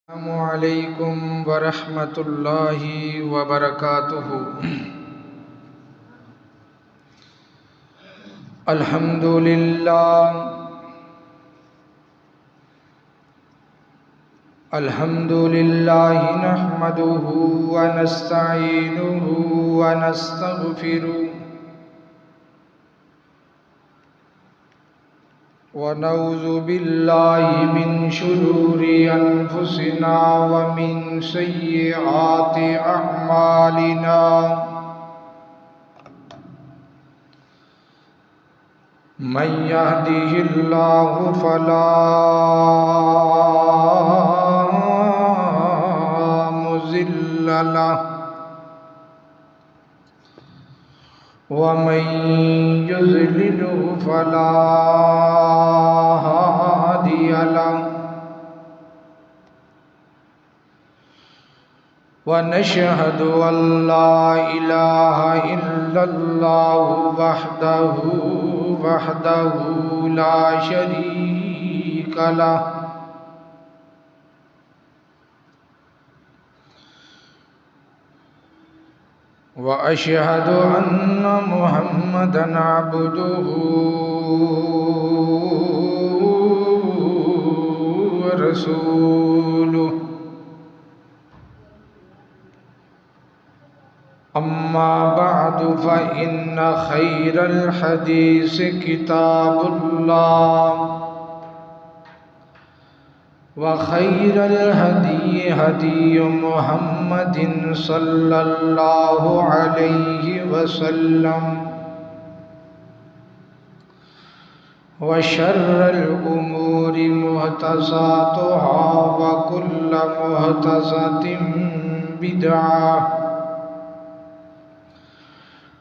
السلام علیکم ورحمۃ اللہ وبرکاتہ۔ الحمد للہ نحمده ونستعینه ونستغفره ونعوذ باللہ من شرور انفسنا ومن سیئات اعمالنا، من يهده اللہ فلا مضل له ومن يضلل فلا هادي له، ونشهد أن لا إله إلا الله وحده لا شريك له، وأشهد أن محمدًا عبده ورسوله، أما بعد فإن خير الحديث كتاب الله، وخير الهدي هدي محمد صلى الله عليه وسلم، وشر الأمور محدثاتها وكل محدثة بدعة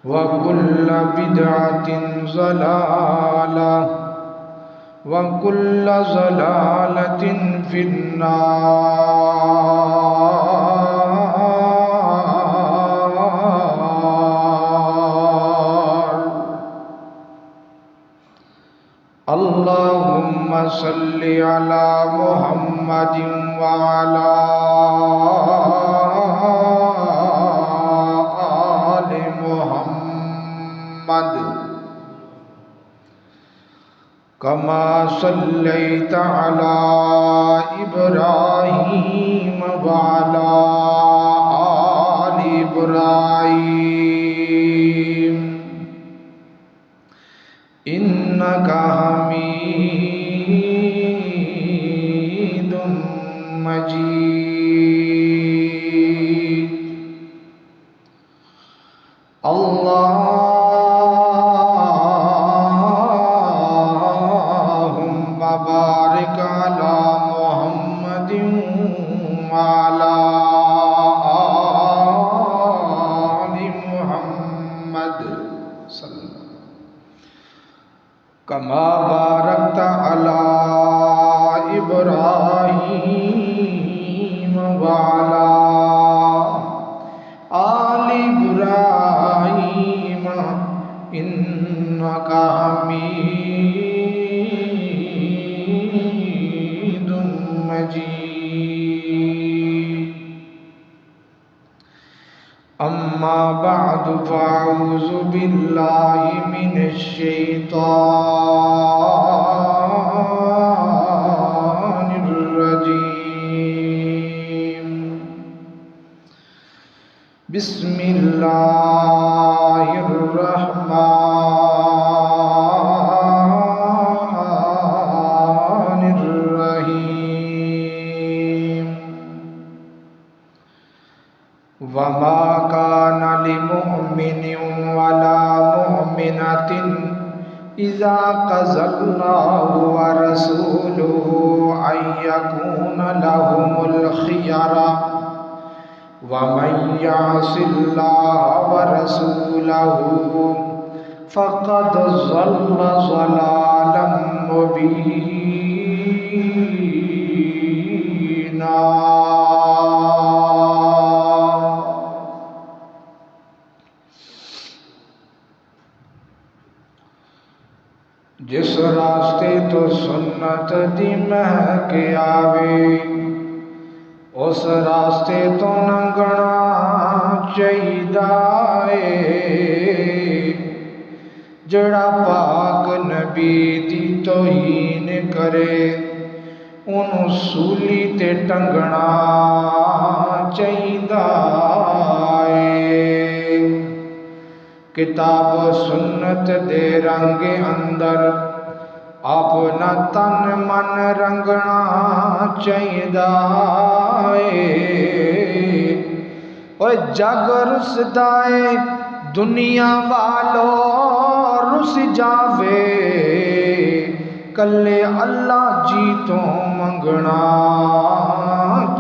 وكل بدعة ضلالة وكل ضلالة في النار۔ اللهم صل على محمد وعلى آل محمد كما صليت على إبراهيم وعلى آل إبراهيم إنك حميد مجيد۔ اللهم بارك على محمد وعلى آل محمد كما باركت على إبراهيم وعلى آل إبراهيم إنك حميد مجيد۔ أما بعد فأعوذ بالله من الشيطان الرجيم، بسم الله الرحمن الرحيم۔ وما كان لمؤمن ولا مؤمنة إذا قضى الله ورسوله أن يكون لهم الخيرة ومن يعص الله ورسوله فقد ضل ضلالا مبينا۔ جس راستے تو سنت دی مہک آوے اس راستے تو لنگنا چاہیدا ہے جڑا پاک نبی دی توہین کرے انہوں سولی تے ٹنگنا چاہیدا ہے کتاب و سنت دے رنگ اندر اپنا تن من رنگنا چاہیدا ہے اوہ جگ رسدا ہے دنیا والو رس جاوے کلے اللہ جی تو منگنا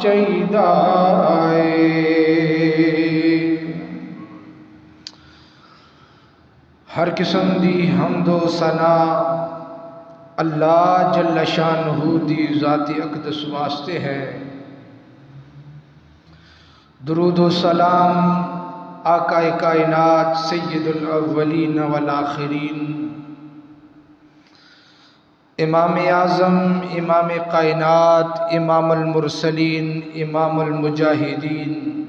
چاہیدا ہے ہر قسم دی حمد و ثنا اللہ جل شانہ دی ذاتی اقدس واسطے ہے درود و سلام آقا کائنات سید الاولین والآخرین امام اعظم امام کائنات امام المرسلین امام المجاہدین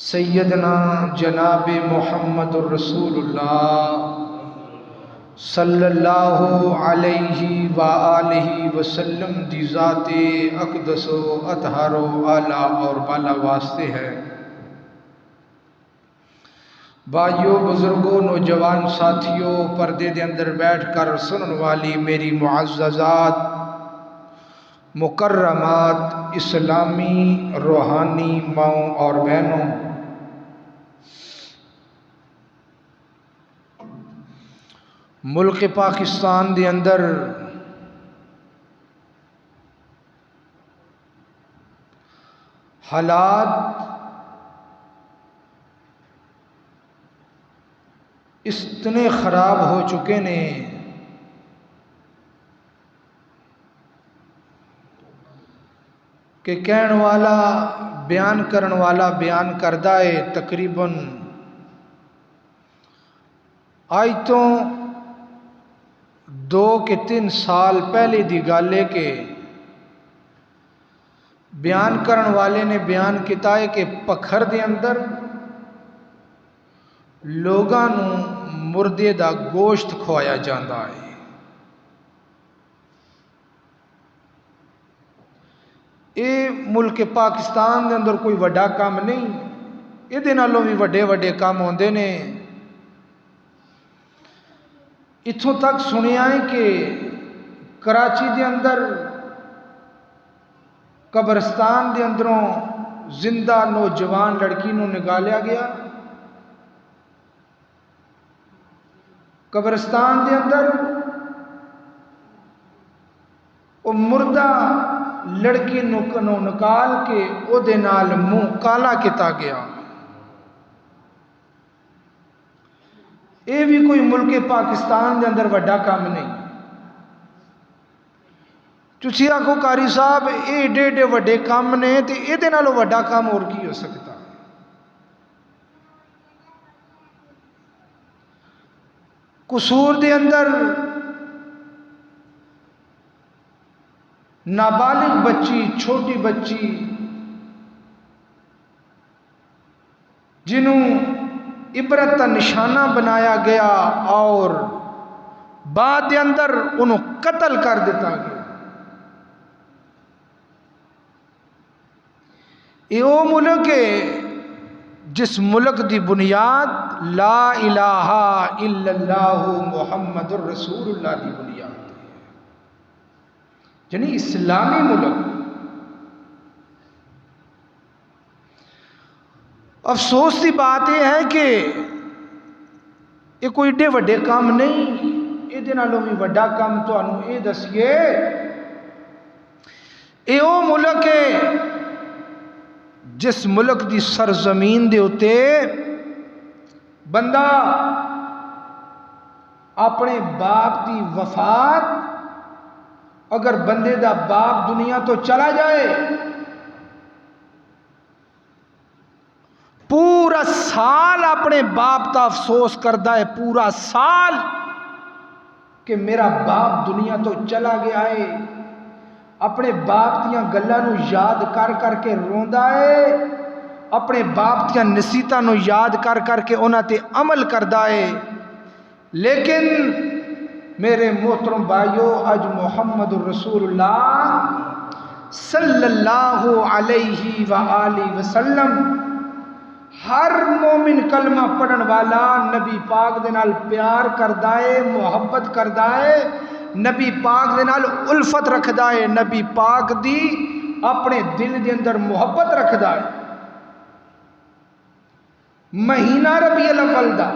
سیدنا جناب محمد الرسول اللہ صلی اللہ علیہ وآلہ وسلم دی ذات اقدس و اطہر و اعلیٰ اور بالا واسطے ہے بھائیو بزرگوں نوجوان ساتھیوں پردے دے اندر بیٹھ کر سنن والی میری معززات مکرمات اسلامی روحانی ماؤں اور بہنوں ملک پاکستان دے اندر حالات اتنے خراب ہو چکے نے کہ کہن والا بیان کرن والا بیان کردہ ہے تقریباً آج تو 2 کے 3 سال پہلے دی گل ہے کہ بیان کرن والے نے بیان کیتا ہے کہ پکھر دے اندر لوگاں نو مردے دا گوشت کھوایا جاندا ہے اے ملک پاکستان دے اندر کوئی وڈا کام نہیں اے دے نالوں بھی وڈے وڈے کام ہوندے نے اتھوں تک سنیا ہے کہ کراچی دے اندر قبرستان دے اندروں زندہ نوجوان لڑکی نو نکالیا گیا قبرستان دے اندر وہ مردہ لڑکی نو نکال کے او دے نال منہ کالا کیتا گیا اے بھی کوئی ملک پاکستان دے اندر وڈا کام نہیں تسی آکھو قاری صاحب اے ایڈے ایڈے وڈے کام نے تے اے دے نالوں وڈا کام اور کی ہو سکتا قصور دے اندر نابالغ بچی چھوٹی بچی جنہوں عبرت کا نشانہ بنایا گیا اور بعد دے اندر انہوں قتل کر دیتا گیا یہ وہ ملک ہے جس ملک دی بنیاد لا الہ الا اللہ محمد الرسول اللہ دی بنیاد یعنی اسلامی ملک افسوس کی بات یہ ہے کہ یہ کوئی ایڈے وڈے کام نہیں یہ نالوں بھی وڈا کام تمہیں یہ دسیے یہ وہ ملک ہے جس ملک دی سرزمین دے اتے بندہ اپنے باپ دی وفات اگر بندے دا باپ دنیا تو چلا جائے پورا سال اپنے باپ کا افسوس کرتا ہے پورا سال کہ میرا باپ دنیا تو چلا گیا ہے اپنے باپ دیاں گلاں نو یاد کر کر کے روندا ہے، اپنے باپ دیاں نصیحتاں نو یاد کر کر کے انہاں تے عمل کردا ہے۔ لیکن میرے محترم بھائیو، اج محمد رسول اللہ صلی اللہ علیہ وآلہ وسلم ہر مومن کلمہ پڑھن والا نبی پاک دے نال پیار کردا ہے، محبت کردا ہے، نبی پاک دے نال الفت رکھدا ہے، نبی پاک دی اپنے دل دے اندر محبت رکھدا ہے۔ مہینہ ربیع الاول دا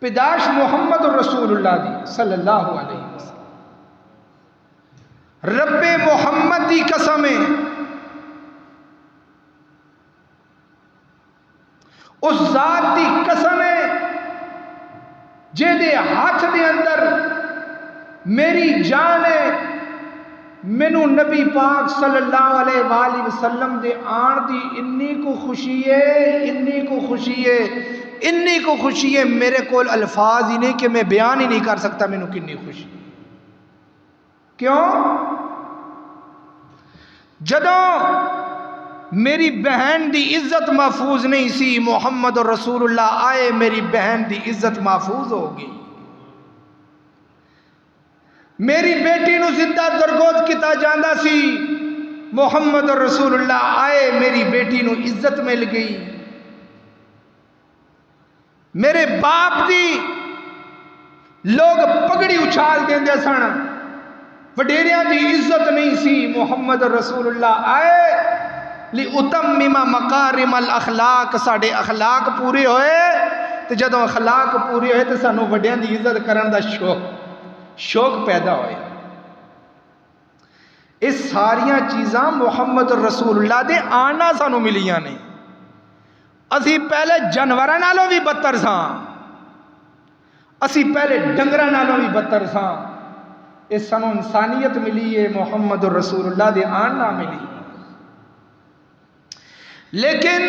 پیدائش محمد رسول اللہ دی صلی اللہ علیہ وسلم، رب محمد دی قسم ہے، اس ذات دی قسم ہے جے دے ہاتھ دے اندر میری جان ہے، مینوں نبی پاک صلی اللہ علیہ وآلہ وسلم دے آن دی انی کو خوشی ہے، انی کو خوشی ہے، انی کو خوشی ہے، میرے کول الفاظ ہی نہیں کہ میں بیان ہی نہیں کر سکتا مینوں کنی خوشی۔ کیوں؟ جدوں میری بہن دی عزت محفوظ نہیں سی، محمد رسول اللہ آئے، میری بہن دی عزت محفوظ ہوگی۔ میری بیٹی نو زندہ درگود کیتا جاندا سی، محمد رسول اللہ آئے، میری بیٹی نو عزت مل گئی۔ میرے باپ دی لوگ پگڑی اچھال دیندے سن، وڈیریاں دی عزت نہیں سی، محمد رسول اللہ آئے لِأُتَمِّمَ مَقَارِمَ الْأَخْلَاقِ، ساڑھے اخلاق پورے ہوئے، تو جدوں اخلاق پورے ہوئے تو سانوں وڈیاں دی عزت کرن دا شوق پیدا ہوئے۔ اس ساریاں چیزاں محمد رسول اللہ دے آنا سانوں ملیاں نے۔ اسی پہلے جانوراں نالوں بھی بدتر ساں، اسی پہلے ڈنگراں نالوں بھی بدتر ساں، اس سانوں انسانیت ملی ہے، محمد رسول اللہ دے آنا ملی۔ لیکن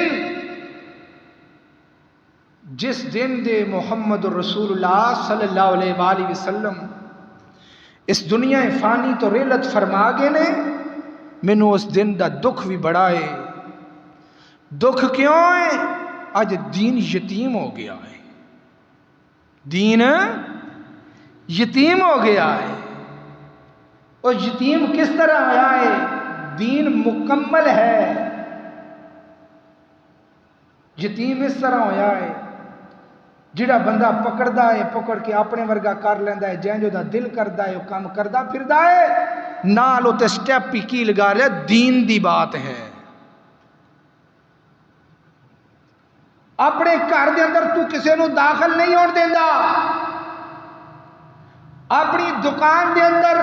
جس دن دے محمد رسول اللہ صلی اللہ علیہ وآلہ وسلم اس دنیا فانی تو ریلت فرما گئے نے، مینوں اس دن دا دکھ بھی بڑا ہے۔ دکھ کیوں ہے؟ اج دین یتیم ہو گیا ہے، دین یتیم ہو گیا ہے۔ اور یتیم کس طرح آیا ہے؟ دین مکمل ہے، یتیم اس طرح ہویا ہے جڑا بندہ پکڑدا ہے، پکڑ کے اپنے ورگا کر لیندا ہے، جیں جو دا دل کردا ہے وہ کام کردا پھردا ہے، نال تے سٹیپ ہی کی لگا لے، دین دی بات ہے۔ اپنے گھر دے اندر تو کسے نو داخل نہیں ہون دیندا، اپنی دکان دے اندر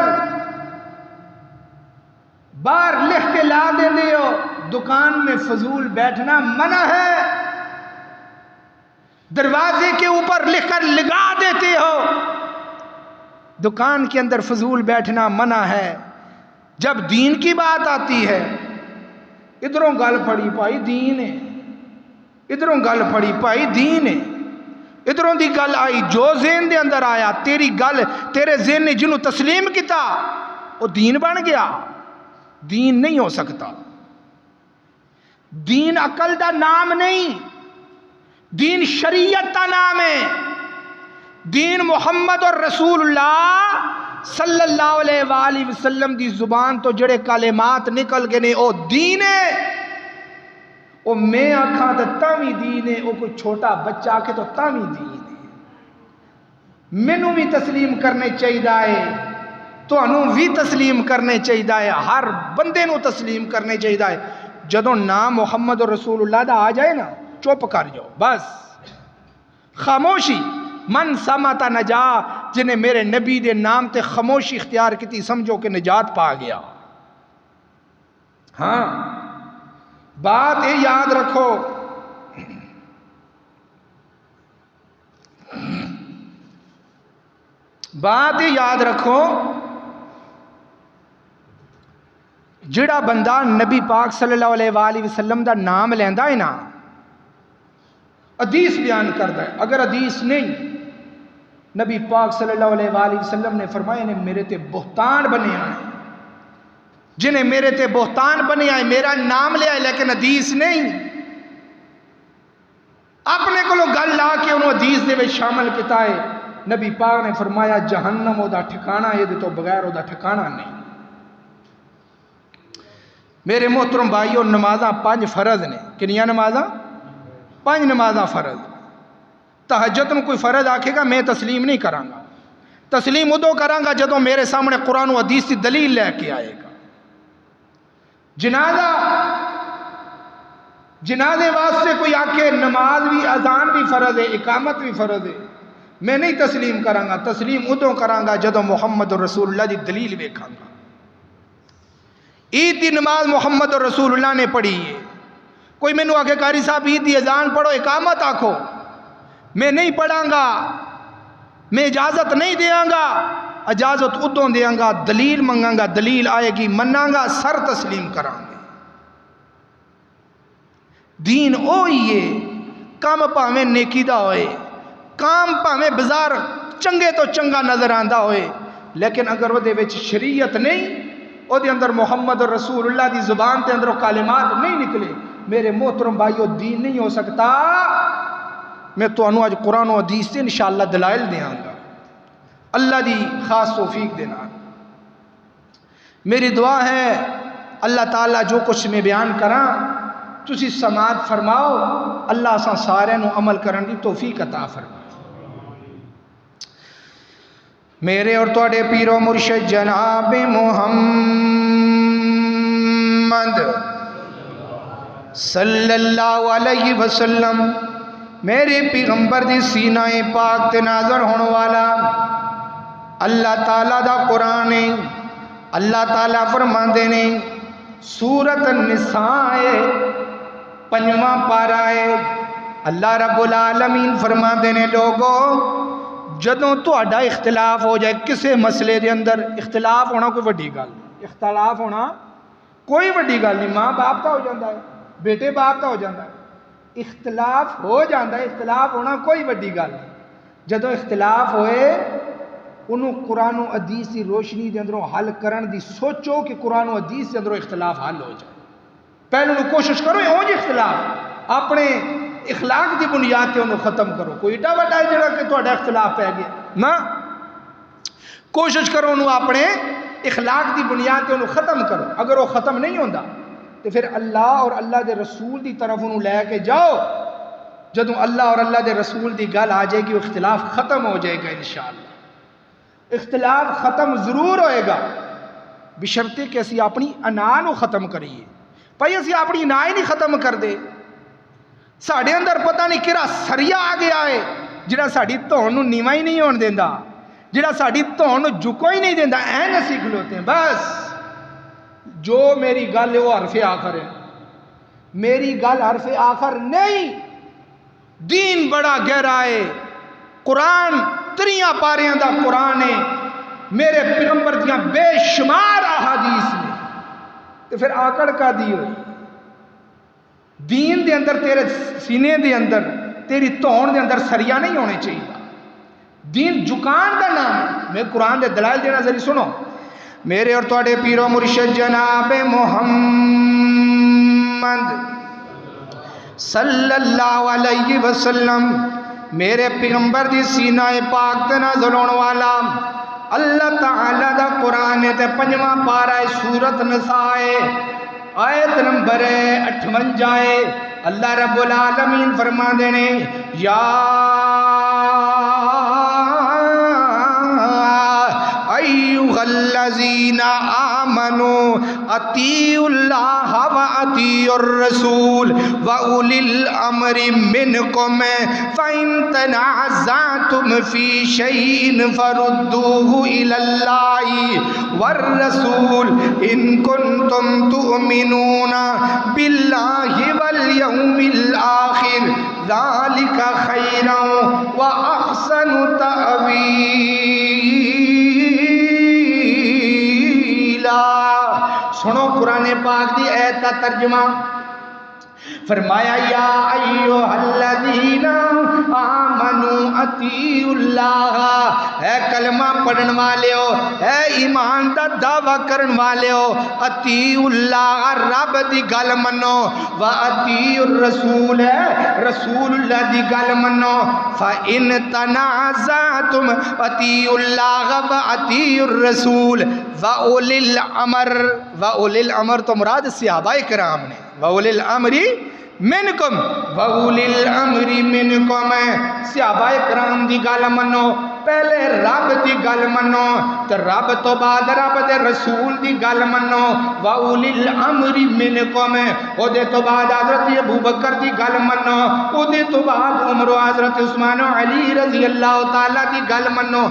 باہر لکھ کے لا دیندے ہو دکان میں فضول بیٹھنا منع ہے، دروازے کے اوپر لکھ کر لگا دیتے ہو دکان کے اندر فضول بیٹھنا منع ہے۔ جب دین کی بات آتی ہے، ادھروں گل پڑی پائی دین ہے، ادھروں گل پڑی پائی دین ہے، ادھروں دی گل آئی جو ذہن دے اندر آیا، تیری گل تیرے ذہن نے جنہوں تسلیم کیتا وہ دین بن گیا۔ دین نہیں ہو سکتا، دین عقل دا نام نہیں، دین شریعت دا نام ہے۔ دین محمد اور رسول اللہ صلی اللہ علیہ وآلہ وسلم دی زبان تو جڑے کلمات نکل گئے نے او دین ہے۔ او میں آکھاں تے تاوی دین ہے، او کوئی چھوٹا بچہ آکھے تو تاوی دین ہے۔ مینوں بھی تسلیم کرنے چاہیے، تو انہوں بھی تسلیم کرنے چاہیے، ہر بندے نو تسلیم کرنے چاہیے۔ جدوں نام محمد رسول اللہ دا آ جائے نا، چپ کر جاؤ، بس خاموشی۔ من سمت نجا، جنہیں میرے نبی دے نام تے خاموشی اختیار کی تھی، سمجھو کہ نجات پا گیا۔ ہاں بات یہ یاد رکھو، بات یہ یاد رکھو، جڑا بندہ نبی پاک صلی اللہ علیہ وآلہ وسلم دا نام لیندا ہے نا، حدیث بیان کردا ہے، اگر حدیث نہیں نبی پاک صلی اللہ علیہ وآلہ وسلم نے فرمایا نے میرے تے بہتان بنے آئے، جنہیں میرے تے بہتان بنے آئے میرا نام لے آئے لیکن حدیث نہیں، اپنے کو گل لا کے انہوں حدیث دے وچ شامل کیتا ہے۔ نبی پاک نے فرمایا جہنم او دا ٹھکانہ یہ تو بغیر او دا ٹھکانہ نہیں۔ میرے محترم بھائیو، نمازاں 5 فرض نے، کنیاں نمازاں 5 نمازاں فرض۔ تہجد میں کوئی فرض آکھے گا میں تسلیم نہیں کراں گا، تسلیم ادو کراں گا جدوں میرے سامنے قرآن و حدیث کی دلیل لے کے آئے گا۔ جنازے واسطے کوئی آکھے نماز بھی اذان بھی فرض ہے اقامت بھی فرض ہے، میں نہیں تسلیم کراں گا، تسلیم ادو کراں گا جدوں محمد رسول اللہ دی دلیل ویکھاں گا۔ عید دی نماز محمد رسول اللہ نے پڑھی ہے، کوئی مینوں آکھے قاری صاحب عید دی اذان پڑھو اقامت آکھو، میں نہیں پڑھاں گا، میں اجازت نہیں دیاں گا، اجازت ادوں دیاں گا دلیل منگاں گا، دلیل آئے گی مناں گا، سر تسلیم کراں گے۔ دین اوہی ہے، کام پاویں نیکی دا ہوئے، کام پاویں بازار چنگے تو چنگا نظر آندا ہوئے، لیکن اگر وہ دے وچ شریعت نہیں، وہ دے اندر محمد رسول اللہ دی زبان تے اندر کلمات نہیں نکلے، میرے محترم بھائیو دین نہیں ہو سکتا۔ میں تو انو آج قرآن و حدیث سے انشاءاللہ دلائل دیاں گا، اللہ دی خاص توفیق دینا۔ میری دعا ہے اللہ تعالیٰ جو کچھ میں بیان کراں تسی سماعت فرماؤ، اللہ اساں سارے نو عمل کرن دی توفیق عطا فرمائے۔ میرے اور تواڈے پیر و مرشد جناب محمد صلی اللہ علیہ وسلم، میرے پیغمبر دی سینہ پاک تے نازل ہونے والا اللہ تعالیٰ دا قرآن ہے۔ اللہ تعالیٰ فرماندے نے سورۃ النساء 5واں پارہ ہے، اللہ رب العالمین فرماندے نے لوگو جدوں تہاڈا اختلاف ہو جائے کسے مسئلے دے اندر، اختلاف ہونا کوئی وڈی گل نہیں، اختلاف ہونا کوئی وڈی گل نہیں، ماں باپ کا ہو جاتا ہے، بیٹے باپ کا ہو جاتا ہے، اختلاف ہو جاتا ہے، اختلاف ہونا کوئی وڈی گل نہیں۔ جدوں اختلاف ہوئے انہوں قرآن و حدیث کی روشنی دے اندروں حل کرن دی سوچو کہ قرآن و حدیث دے اندروں اختلاف حل ہو جائے، پہلے انہوں کوشش کرو یہ ہو جائے اختلاف، اپنے اخلاق دی بنیاد تے انہوں ختم کرو، کوئی ایڈا وڈا ہے جڑا کہ تہاڈا اختلاف پہ گیا نا، کوشش کرو انہوں اپنے اخلاق دی بنیاد تے انہوں ختم کرو۔ اگر وہ ختم نہیں ہوندا تو پھر اللہ اور اللہ دے رسول دی طرف انہوں لے کے جاؤ، جدوں اللہ اور اللہ دے رسول دی گل آ جائے گی وہ اختلاف ختم ہو جائے گا انشاءاللہ۔ اختلاف ختم ضرور ہوئے گا بشرطے کہ اسی اپنی انا نو ختم کریے، بھائی اسی اپنی انا ہی نہیں ختم کر دے، ساڑھے اندر پتہ نہیں کہڑا سریا آ گیا ہے جڑا ساڑھی دھون نو نیواں ہی نہیں ہون دیندا، جڑا ساڑھی دھون نو جھکو ہی نہیں دیندا، این اسی کھلوتے ہیں۔ بس جو میری گل ہے وہ حرف آخر ہے، میری گل حرف آخر نہیں، دین بڑا گہرا ہے، قرآن 3 پاریاں دا قرآن ہے، میرے پیغمبر دیاں بے شمار احادیث نے، تو پھر آکڑ کا دی ہوئی دین دے اندر، تیرے سینے دے اندر، تیری دھون دے اندر سریا نہیں ہونے چاہیے، دین جھکان دا نام ہے۔ میں قرآن دے دلائل دینا ذریعہ سنو، میرے اور تواڈے پیر و مرشد جناب محمد صلی اللہ علیہ وسلم، میرے پیغمبر دی سینہ پاک تے نازل ہونے والا اللہ تعالیٰ دا قرآن تے 5واں پارہ ہے سورۃ نساء، آیت نمبر 58، اللہ رب العالمین فرماندے نے یا ایھا الذین آمنوا اطیعوا اللہ و اطیعوا الرسول واولی الامر منکم فإن تنازعتم فی شیء فردوہ الی اللہ والرسول ان کنتم تؤمنون باللہ والیوم الآخر ذالک خیرا واحسن تأویلا۔ سنو قرآن پاک دی آیت کا ترجمہ، فرمایا یا ایھا الذین آمنوا اطیعوا اللہ، اے کلمہ پڑھن والےو، اے ایمان دا دعویٰ کرن والےو، اطیعوا اللہ، رب دی گل منو، و اطیعوا الرسول، رسول اللہ دی گل منو، فإن تنازعتم اطیعوا اللہ و اطیعوا الرسول و اولی الامر، و اولی الامر تو مراد صحابہ کرام نے، وَأُولِي الْأَمْرِ مِنْكُمْ، وَأُولِي الْأَمْرِ مِنْكُمْ، صحابہ کرام دی گل منو، پہلے رب دی گل منو، تے رب تو بعد رب دے رسول دی گل منو، وَأُولِي الْأَمْرِ مِنْكُمْ، او دے تو بعد حضرت ابو بکر دی گل منو، او دے تو بعد عمر و حضرت عثمان و علی رضی اللہ تعالیٰ دی گل منو،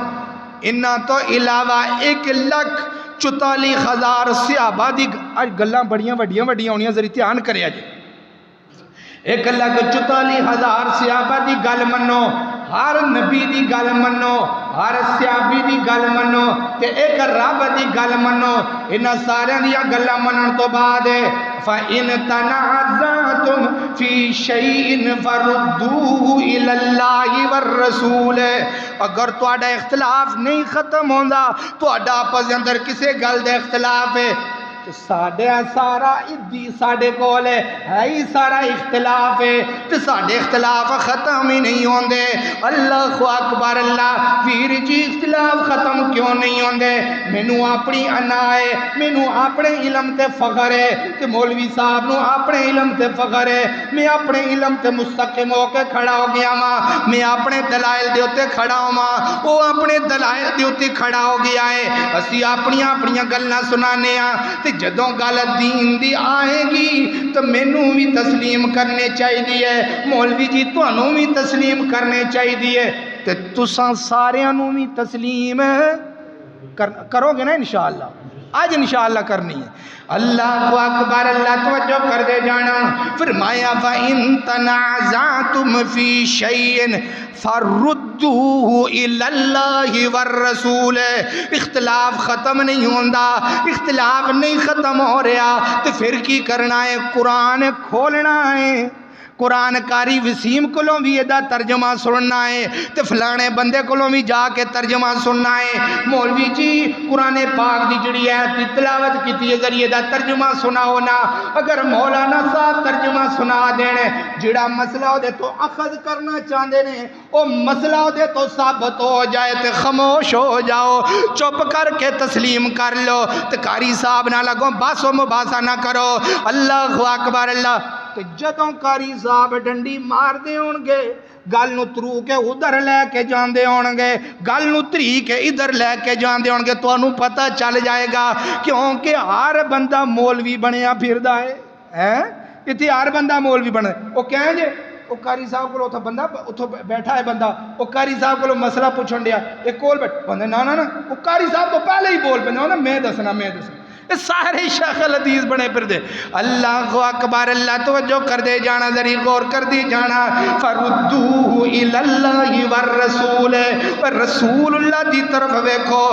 انہاں تو علاوہ 1,44,000 صحابہ دی گلاں بڑیاں وڈیاں وڈیاں ہونیاں، ذرا دھیان کریا جی، 1,44,000 صحابہ دی گل منو، ہر نبی دی گل منو، ہر صحابی دی گل منو، تے ایک رب دی گل منو، انہاں سارے دیا گلاں منن تو بعد فَإِن تَنَازَعْتُمْ فِي شَيْءٍ فَرُدُّوهُ إِلَى اللَّهِ وَالرَّسُولِ، اگر تہاڈا اختلاف نہیں ختم ہوندا، تہاڈا آپس اندر کسے گل دے اختلاف ہے، تو سارا ادھی ساڈے کول ہے ہی سارا اختلاف ہے، تو ساڈے اختلاف ختم ہی نہیں ہوندے، اللہ اکبر اللہ، ویر جی اختلاف ختم کیوں نہیں ہوندے؟ مینوں اپنی انا ہے، مینوں اپنے علم تے فخر ہے، تے مولوی صاحب نو اپنے علم تے فخر ہے، میں اپنے علم تے مستقیم ہو کے کھڑا ہو گیا ماں، میں اپنے دلائل دے اوتے کھڑا ہو ماں، وہ اپنے دلائل دے اوتے کھڑا ہو گیا ہے، اسی اپنیاں گلاں سنانے ہاں، تے جدوں گل دین دی آئے گی تو مینوں بھی تسلیم کرنے چاہیے، مولوی جی تانوں بھی تسلیم کرنے چاہیے، تے تساں ساریاں نوں بھی تسلیم کرو گے نا انشاءاللہ، آج انشاءاللہ کرنی ہے۔ اللہ اکبر، اللہ توجہ کر دے جانا، فرمایا فَإِن تَنَازَعْتُمْ فِي شَيْءٍ فَرُدُّوهُ إِلَى اللَّهِ وَالرَّسُولِ، اختلاف ختم نہیں ہوندا، اختلاف نہیں ختم ہو رہا، تو پھر کی کرنا ہے؟ قرآن کھولنا ہے، قرآن کاری وسیم کولوں بھی یہ ترجمہ سننا ہے، تے فلانے بندے کولوں بھی جا کے ترجمہ سننا ہے، مولوی جی قرآن پاک دی جڑی ہے تلاوت کیتی ہے ذریعے دا ترجمہ سناؤ نا، اگر مولانا صاحب ترجمہ سنا دینے، جڑا مسئلہ دے تو اخذ کرنا چاہتے ہیں، وہ مسئلہ دے تو ثابت ہو جائے تے خاموش ہو جاؤ، چپ کر کے تسلیم کر لو، تے قاری صاحب نہ لگو بس و مباحثہ نہ کرو، اللہ اکبر اللہ۔ کہ جدوں قاری صاحب ڈنڈی مار دے ہونگے، گل نو ترو کے ادھر لے کے جاندے ہونگے، گل نو تری کے ادھر لے کے جاندے ہونگے، تو انہوں پتہ چل جائے گا، کیونکہ ہر بندہ مولوی بنیا پھردا ہے، اتھی ہر بندہ مولوی بنے، وہ کہیں جے وہ قاری صاحب کو اتھا بندہ اتھا بیٹھا ہے بندہ، وہ قاری صاحب کو مسئلہ پوچھن دیا، ایک کول بیٹھ بندے نا وہ قاری صاحب تو پہلے ہی بول پہ میں دسنا سارے شیخ الحدیث بنے پھر دے، اللہ اکبر اللہ، توجہ کر دے جانا، ذری غور کر دی جانا، فردوہ الاللہ والرسول، رسول اللہ دی طرف ویکھو،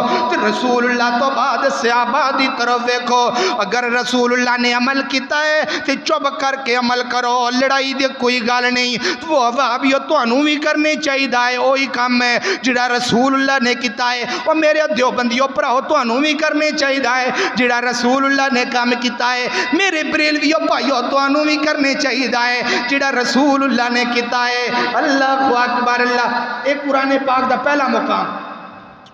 رسول اللہ تو بعد صحابہ دی طرف ویکھو، اگر رسول اللہ نے عمل کیتا ہے تے چپ کر کے عمل کرو، لڑائی دے کوئی گال نہیں، وہ وہابیو تو انہوں بھی کرنے چاہیے دائے، وہی کام ہے جڑا رسول اللہ نے کیتا ہے، وہ میرے دیوبندیوں پراؤ تو انہوں بھی کرنے چاہیے دائے، جڑا رسول اللہ نے کام کیتا ہے، میرے بریلویوں بھائیوں تو انہوں بھی کرنے چاہیے دائے، جڑا رسول اللہ نے کیتا ہے، اللہ اکبر اللہ۔ ایک قرآن پاک دا پہلا مقام،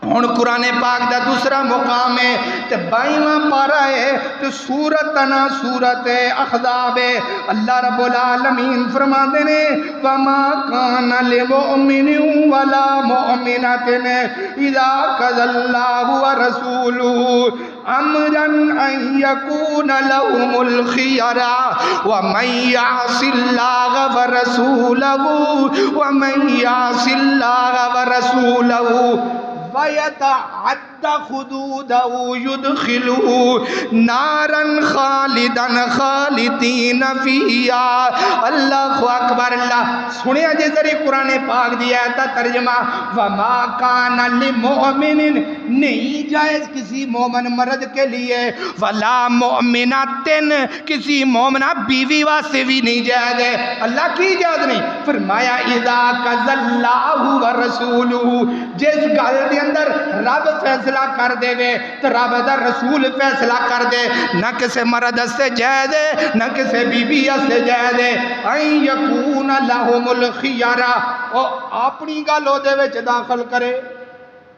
ہن قرآن پاک دا دوسرا مقام ہے، تے 22واں پارہ ہے، تے سورت احزاب ہے، اللہ رب العالمین فرماتے نے وَمَا كَانَ لِمُؤْمِنٍ وَلَا مُؤْمِنَةٍ إِذَا قَضَى اللَّهُ وَرَسُولُهُ أَمْرًا أَن يَكُونَ لَهُمُ الْخِيَرَةُ وَمَن يَعْصِ اللَّهَ وَرَسُولَهُ وَمَن يَعْصِ اللَّهَ وَرَسُولَهُ وَيَتَعَدَّ حُدُودَهُ يُدْخِلْهُ نَارًا خَالِدًا خالدن خالدین فیہا۔ اللہ اکبر۔ اللہ سنیا جی ذری قرآن پاک دی آیت کا ترجمہ، وما کان للمؤمن، نہیں جائز کسی مومن مرد کے لیے، ولا مؤمنات، کسی مومنہ بیوی واسطے بھی نہیں جائز ہے۔ اللہ کی جائز نہیں؟ فرمایا اذا قضى اللہ ورسولہ، جس گل دے اندر رب فیصلہ کر دے وے تو رب دا رسول فیصلہ کر دے، نہ کسی مرد سے جائز ہے نہ کسی بی بی سے جائز ہے، این یکون لہم الخیارہ، او اپنی گل او دے وچ داخل کرے،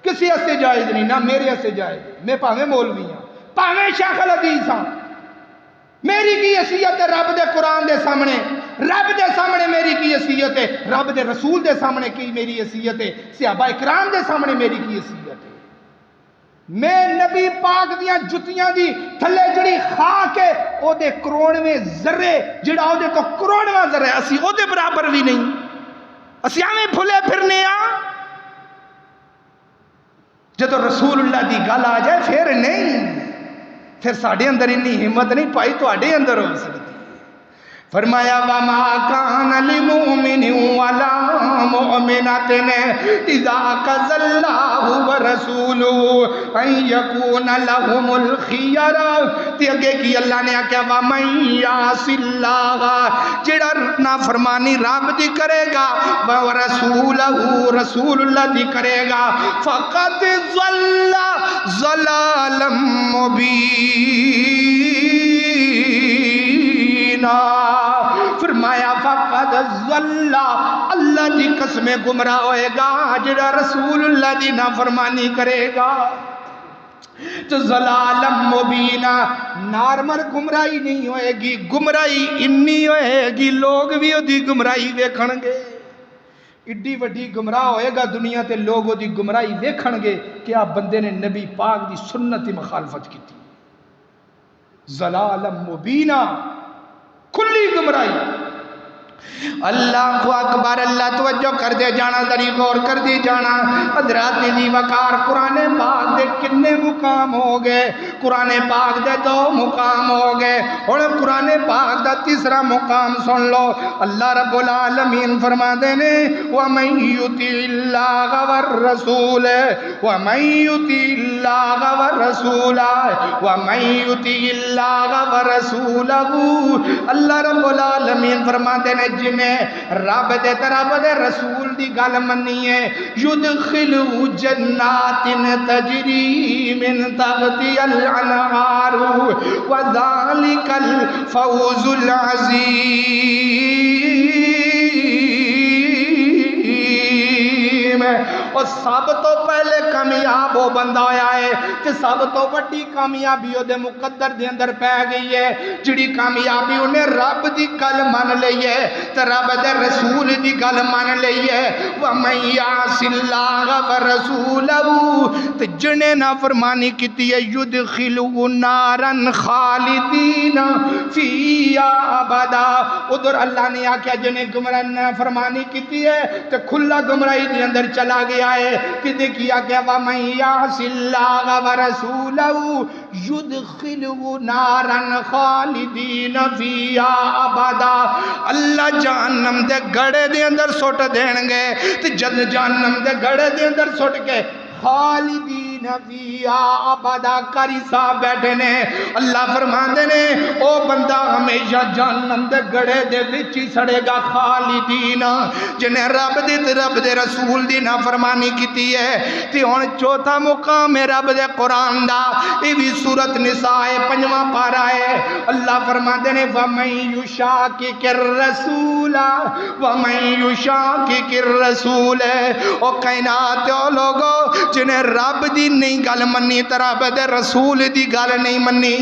کسی سے جائز نہیں، نہ میرے سے جائز، میں پاویں مولوی ہاں پاویں شیخ الحدیث ہاں، میری کی حیثیت ہے رب دے قرآن دے سامنے، رب دے سامنے میری کی حیثیت ہے، رب دے رسول دے سامنے کی میری حیثیت ہے، صحابہ اکرام دے سامنے میری کی حیثیت ہے۔ میں نبی پاک دیاں جتیاں دی تھلے جڑی خاک ہے او دے کروڑویں ذرے، جڑا او دے تو کروڑواں ذرے، اسی او دے برابر بھی نہیں، اسی ہمیں بھولے پھرنے ہاں۔ جدو رسول اللہ دی گل آ جائے پھر نہیں، پھر ساڑھے اندر انی ہمت نہیں پائی تو آڑے اندر ہو سکتی۔ فرمایا وما کان للمؤمن ولا مؤمنات اذا قضى اللہ ورسولہ ان یکون لهم الخیارہ، تے اگے کی اللہ نے کیا ومن یعص اللہ، جڑا نافرمانی رب دی کرے گا ورسولہ رسول اللہ دی کرے گا، فقد ضل ضلالا مبینا، فرمایا فقد ضل، اللہ دی قسم گمراہ ہوئے گا جڑا رسول اللہ دی نافرمانی کرے گا، تو ضلال مبینہ، نارمل گمراہی نہیں ہوئے گی، گمراہی انی ہوئے گی لوگ بھی دی گمراہی ویکھن گے، ایڈی وڈی گمراہ ہوئے گا دنیا تے لوگ دی گمراہی ویکھن گے کہ آپ بندے نے نبی پاک دی سنت مخالفت کی تھی، ضلال مبینہ، کھلی گمراہی۔ اللہ اکبر۔ اللہ توجہ کر دے جانا، ذری غور کر دی جانا، حضرات دی وقار قرآن پاک دے کنے مقام ہو گئے، قرآن پاک دے 2 مقام ہو گئے، اور قرآن پاک دا تیسرا مقام سن لو۔ اللہ رب العالمین فرما دینے وَمَن يُطِعِ اللَّهَ وَالرَّسُولَ وَمَن يُطِعِ اللَّهَ وَالرَّسُولَ وَمَن يُطِعِ اللَّهَ وَرَسُولَهُ، اللہ رب العالمین فرما دینے جنہیں رب دے رسول دی گل منی ہے، یدخلو جنات تجری من تحتی الانہار وذالک الفوز العظیم، اور سب تو پہلے کامیاب وہ بندہ ہویا ہے کہ سب تو بڑی کامیابی وہ دے مقدر دے اندر پہ گئی ہے، جڑی کامیابی انہیں رب دی گل مان لئی ہے تو رب دے رسول دی گل مان لئی ہے، وَمَن یعص اللَّهَ وَرَسُولَهُ، تو جنہیں نافرمانی کیتی ہے یدخلو نارا خالدین فیہا ابدا، ادھر اللہ نے آکھیا جنہیں گمراہ نافرمانی کیتی ہے تو کھلا گمراہی دے اندر چلا گیا ہے، کہ دیکھیا کہ وَمَن یعص اللَّهَ وَرَسُولَهُ یدخلو نارا خالدین فیہا ابدا، اللہ جہنم دے گڑے دے اندر سٹ دین گے، تو جد جہنم دے گڑے دے اندر سٹ کے خالدین فیہا ابدا کاری صاحب بیٹھے نے، اللہ فرماندے نے او بندہ ہمیشہ جہنم دے گڑے دے وچ ہی سڑے گا، خالدین، جنہیں رب دے رسول دی نافرمانی کیتی ہے۔ تے ہن چوتھا مقام ہے رب دے قرآن دا، یہ بھی سورۃ نساء 5واں پارہ ہے، اللہ فرماندے نے وَمَن یُشَاقِقِ الرَّسُولَ وَمَن یُشَاقِقِ الرَّسُولَ، او کائنات او لوگو جنہیں رب دی نہیں گل منی تے رب دے رسول دی گل نہیں منی،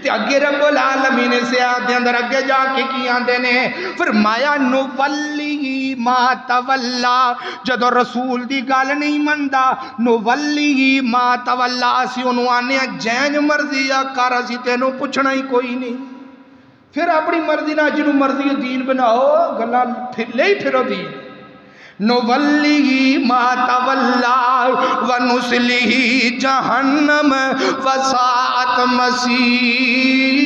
تے اگے رب العالمین سے آدھے اندر اگے جا کے کی آندے نے، فرمایا نولی ما تولا، جدو رسول دی گل نہیں مندا نولی ما تولا، اسی انہوں آنے جینج مرضی کر، اسی تینوں پوچھنا ہی کوئی نہیں، پھر اپنی مرضی نہ جنہوں مرضی دین بناؤ، گلا لے ہی پھرو دین، نولی ما تولا ونسلہ جہنم وساعت مسیر،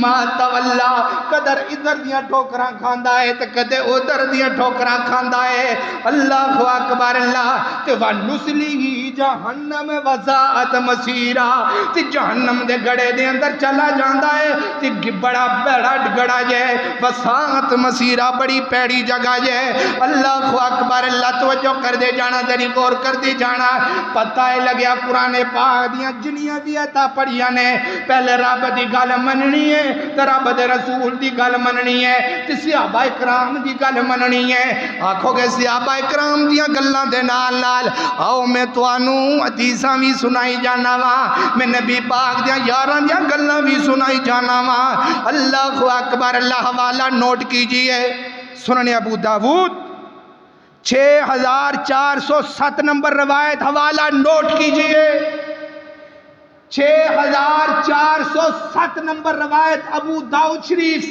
ما تولا قدر ادھر دیاں ٹھوکراں کھاندا ہے تے کدے ادھر دیاں ٹھوکراں کھاندا ہے اللہ اکبر اللہ تے ونسلی جہنم وساءت مصیرا تے جہنم دے گڑے دے اندر چلا جاندا ہے تے بڑا بڑا گڑا جے وساءت مصیرا بڑی پیڑی جگہ جے اللہ اکبر اللہ توجہ کر دے جانا تیری غور کر دے جانا پتہ ہے لگیا قرآن پاک دیاں جنیاں بھی عطا پڑھیاں نے پہلے رب دی گل مننی ہے تے رب دے رسول دی گل مننی ہے تے صحابہ کرام دی گل مننی ہے آکھو گے صحابہ کرام دیاں گلاں دے نال نال آؤ میں تانوں حدیثاں بھی سنائی جانا وا میں نبی پاک دیاں یاراں دیاں گلاں بھی سنائی جانا وا اللہ اکبر اللہ حوالہ نوٹ کیجئے سنن ابو داود 6407 نمبر روایت حوالہ نوٹ کیجئے 6407 نمبر روایت ابو داؤد شریف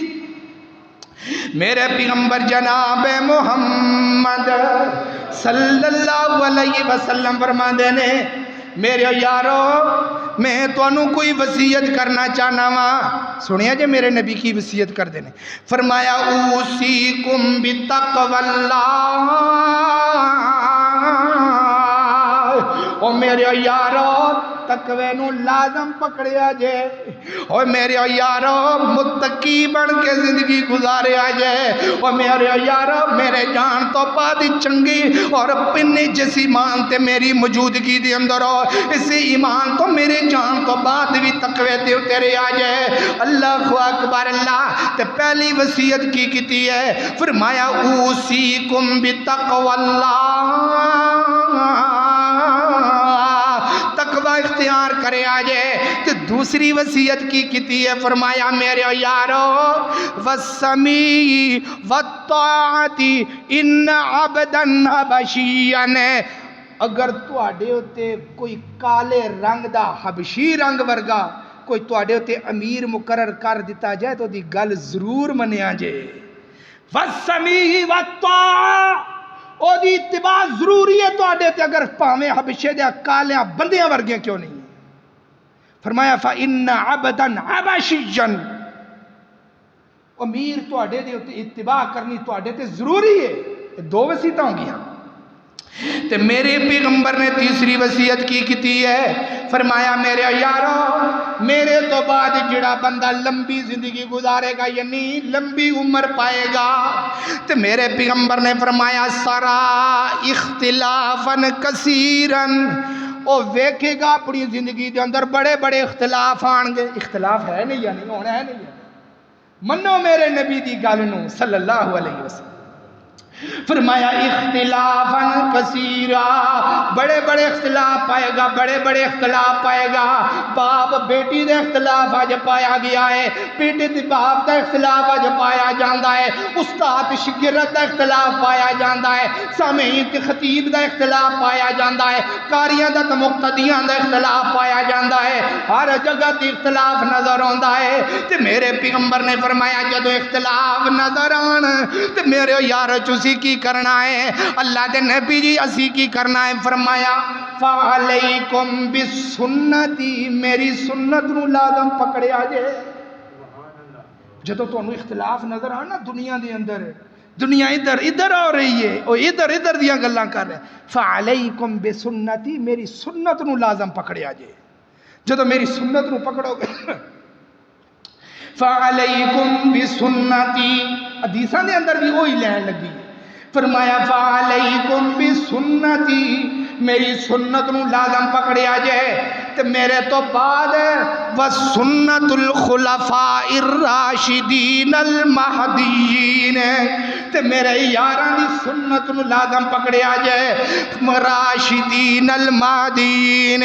میرے پیغمبر جناب محمد صلی اللہ علیہ وسلم فرماندے نے میرے یارو میں تانوں کوئی وصیت کرنا چاہنا وا سنیا جے میرے نبی کی وصیت کر دینے فرمایا اوصیکم بتقوی اللہ او میرے یارو تقوی نو لازم پکڑیا جے او میرے یارو متقی بن کے زندگی گزاریا جے او میرے یارو میرے جان تو بعد چنگی اور پنی جس ایمان تے میری موجودگی دے اندر ہو اس ایمان تو میرے جان تو بعد بھی تقوی تے اترے آ جائے اللہ اکبر اللہ تے پہلی وصیت کی کیتی ہے فرمایا اوصیکم بتقوی اللہ تقوی اختیار کرے آجے تو دوسری وصیت کی کیتی ہے فرمایا میرے یارو والسمی والطاعتی ان عبدا حبشیا نے اگر تواڈے ہوتے کوئی کالے رنگ دا حبشی رنگ ورگا کوئی تواڈے ہوتے امیر مقرر کر دیتا جائے تو دی گل ضرور منیا جے والسمی والطاعتی او دی اتباع ضروری ہے تو آڈے تے اگر پاویں حبشے دیا کالیاں بندیاں ورگیاں کیوں نہیں فرمایا فَإِنَّ عَبْدًا عَبَشِيًّا امیر تو آڈے دے اتباع کرنی تو آڈے تے ضروری ہے دو وصیتاں ہوں گیاں تے میرے پیغمبر نے تیسری وصیت کی کیتی ہے فرمایا میرے یارو میرے تو بعد جڑا بندہ لمبی زندگی گزارے گا یعنی لمبی عمر پائے گا تے میرے پیغمبر نے فرمایا سارا اختلافاً کثیراً او ویکھے گا اپنی زندگی دے اندر بڑے بڑے اختلاف آن گے اختلاف ہے نہیں یا نہیں ہونا ہے نہیں منو میرے نبی دی گل نو صلی اللہ علیہ وسلم فرمایا اختلافاً کثیرا بڑے بڑے اختلاف پائے گا بڑے بڑے اختلاف پائے گا باپ بیٹی دے اختلاف آج پایا گیا ہے بیٹی دے باپ دا اختلاف آج پایا جاندہ ہے استاد شگرد دا اختلاف پایا جاندہ ہے سامعین تے خطیب دا اختلاف پایا جاندہ ہے کاریاں دا تے مقتدیاں دا اختلاف پایا جاندہ ہے ہر جگہ تے اختلاف نظر آندہ ہے تے میرے پیغمبر نے فرمایا جدو اختلاف نظر آن تے میرے یار چوسی کی کرنا ہے اللہ دے نبی جی اسی کی کرنا ہے فرمایا فَعَلَيْكُمْ بِسُنَّتِي میری سنت نو لازم پکڑے آجے جدو تو انہوں اختلاف نظر آنا دنیا دے اندر دنیا ادھر ادھر ہو رہی ہے اور ادھر ادھر دیا گلاں کر رہے ہیں فَعَلَيْكُمْ بِسُنَّتِي میری سنت نو لازم پکڑے آجے جدو میری سنت نو پکڑو گے فَعَلَيْكُمْ بِسُنَّتِي حدیثاں دے اندر بھی وہی لین لگی فرمایا فَعَلَيْكُمْ بِسُنَّتِي میری سنت نو لازم پکڑے آجے تو میرے تو بعد وَسُنَّتُ الْخُلَفَاءِ الرَّاشِدِينَ الْمَهْدِيِّينَ تو میرے یاران دی سنت نو لازم پکڑے آجے راشدین المہدیین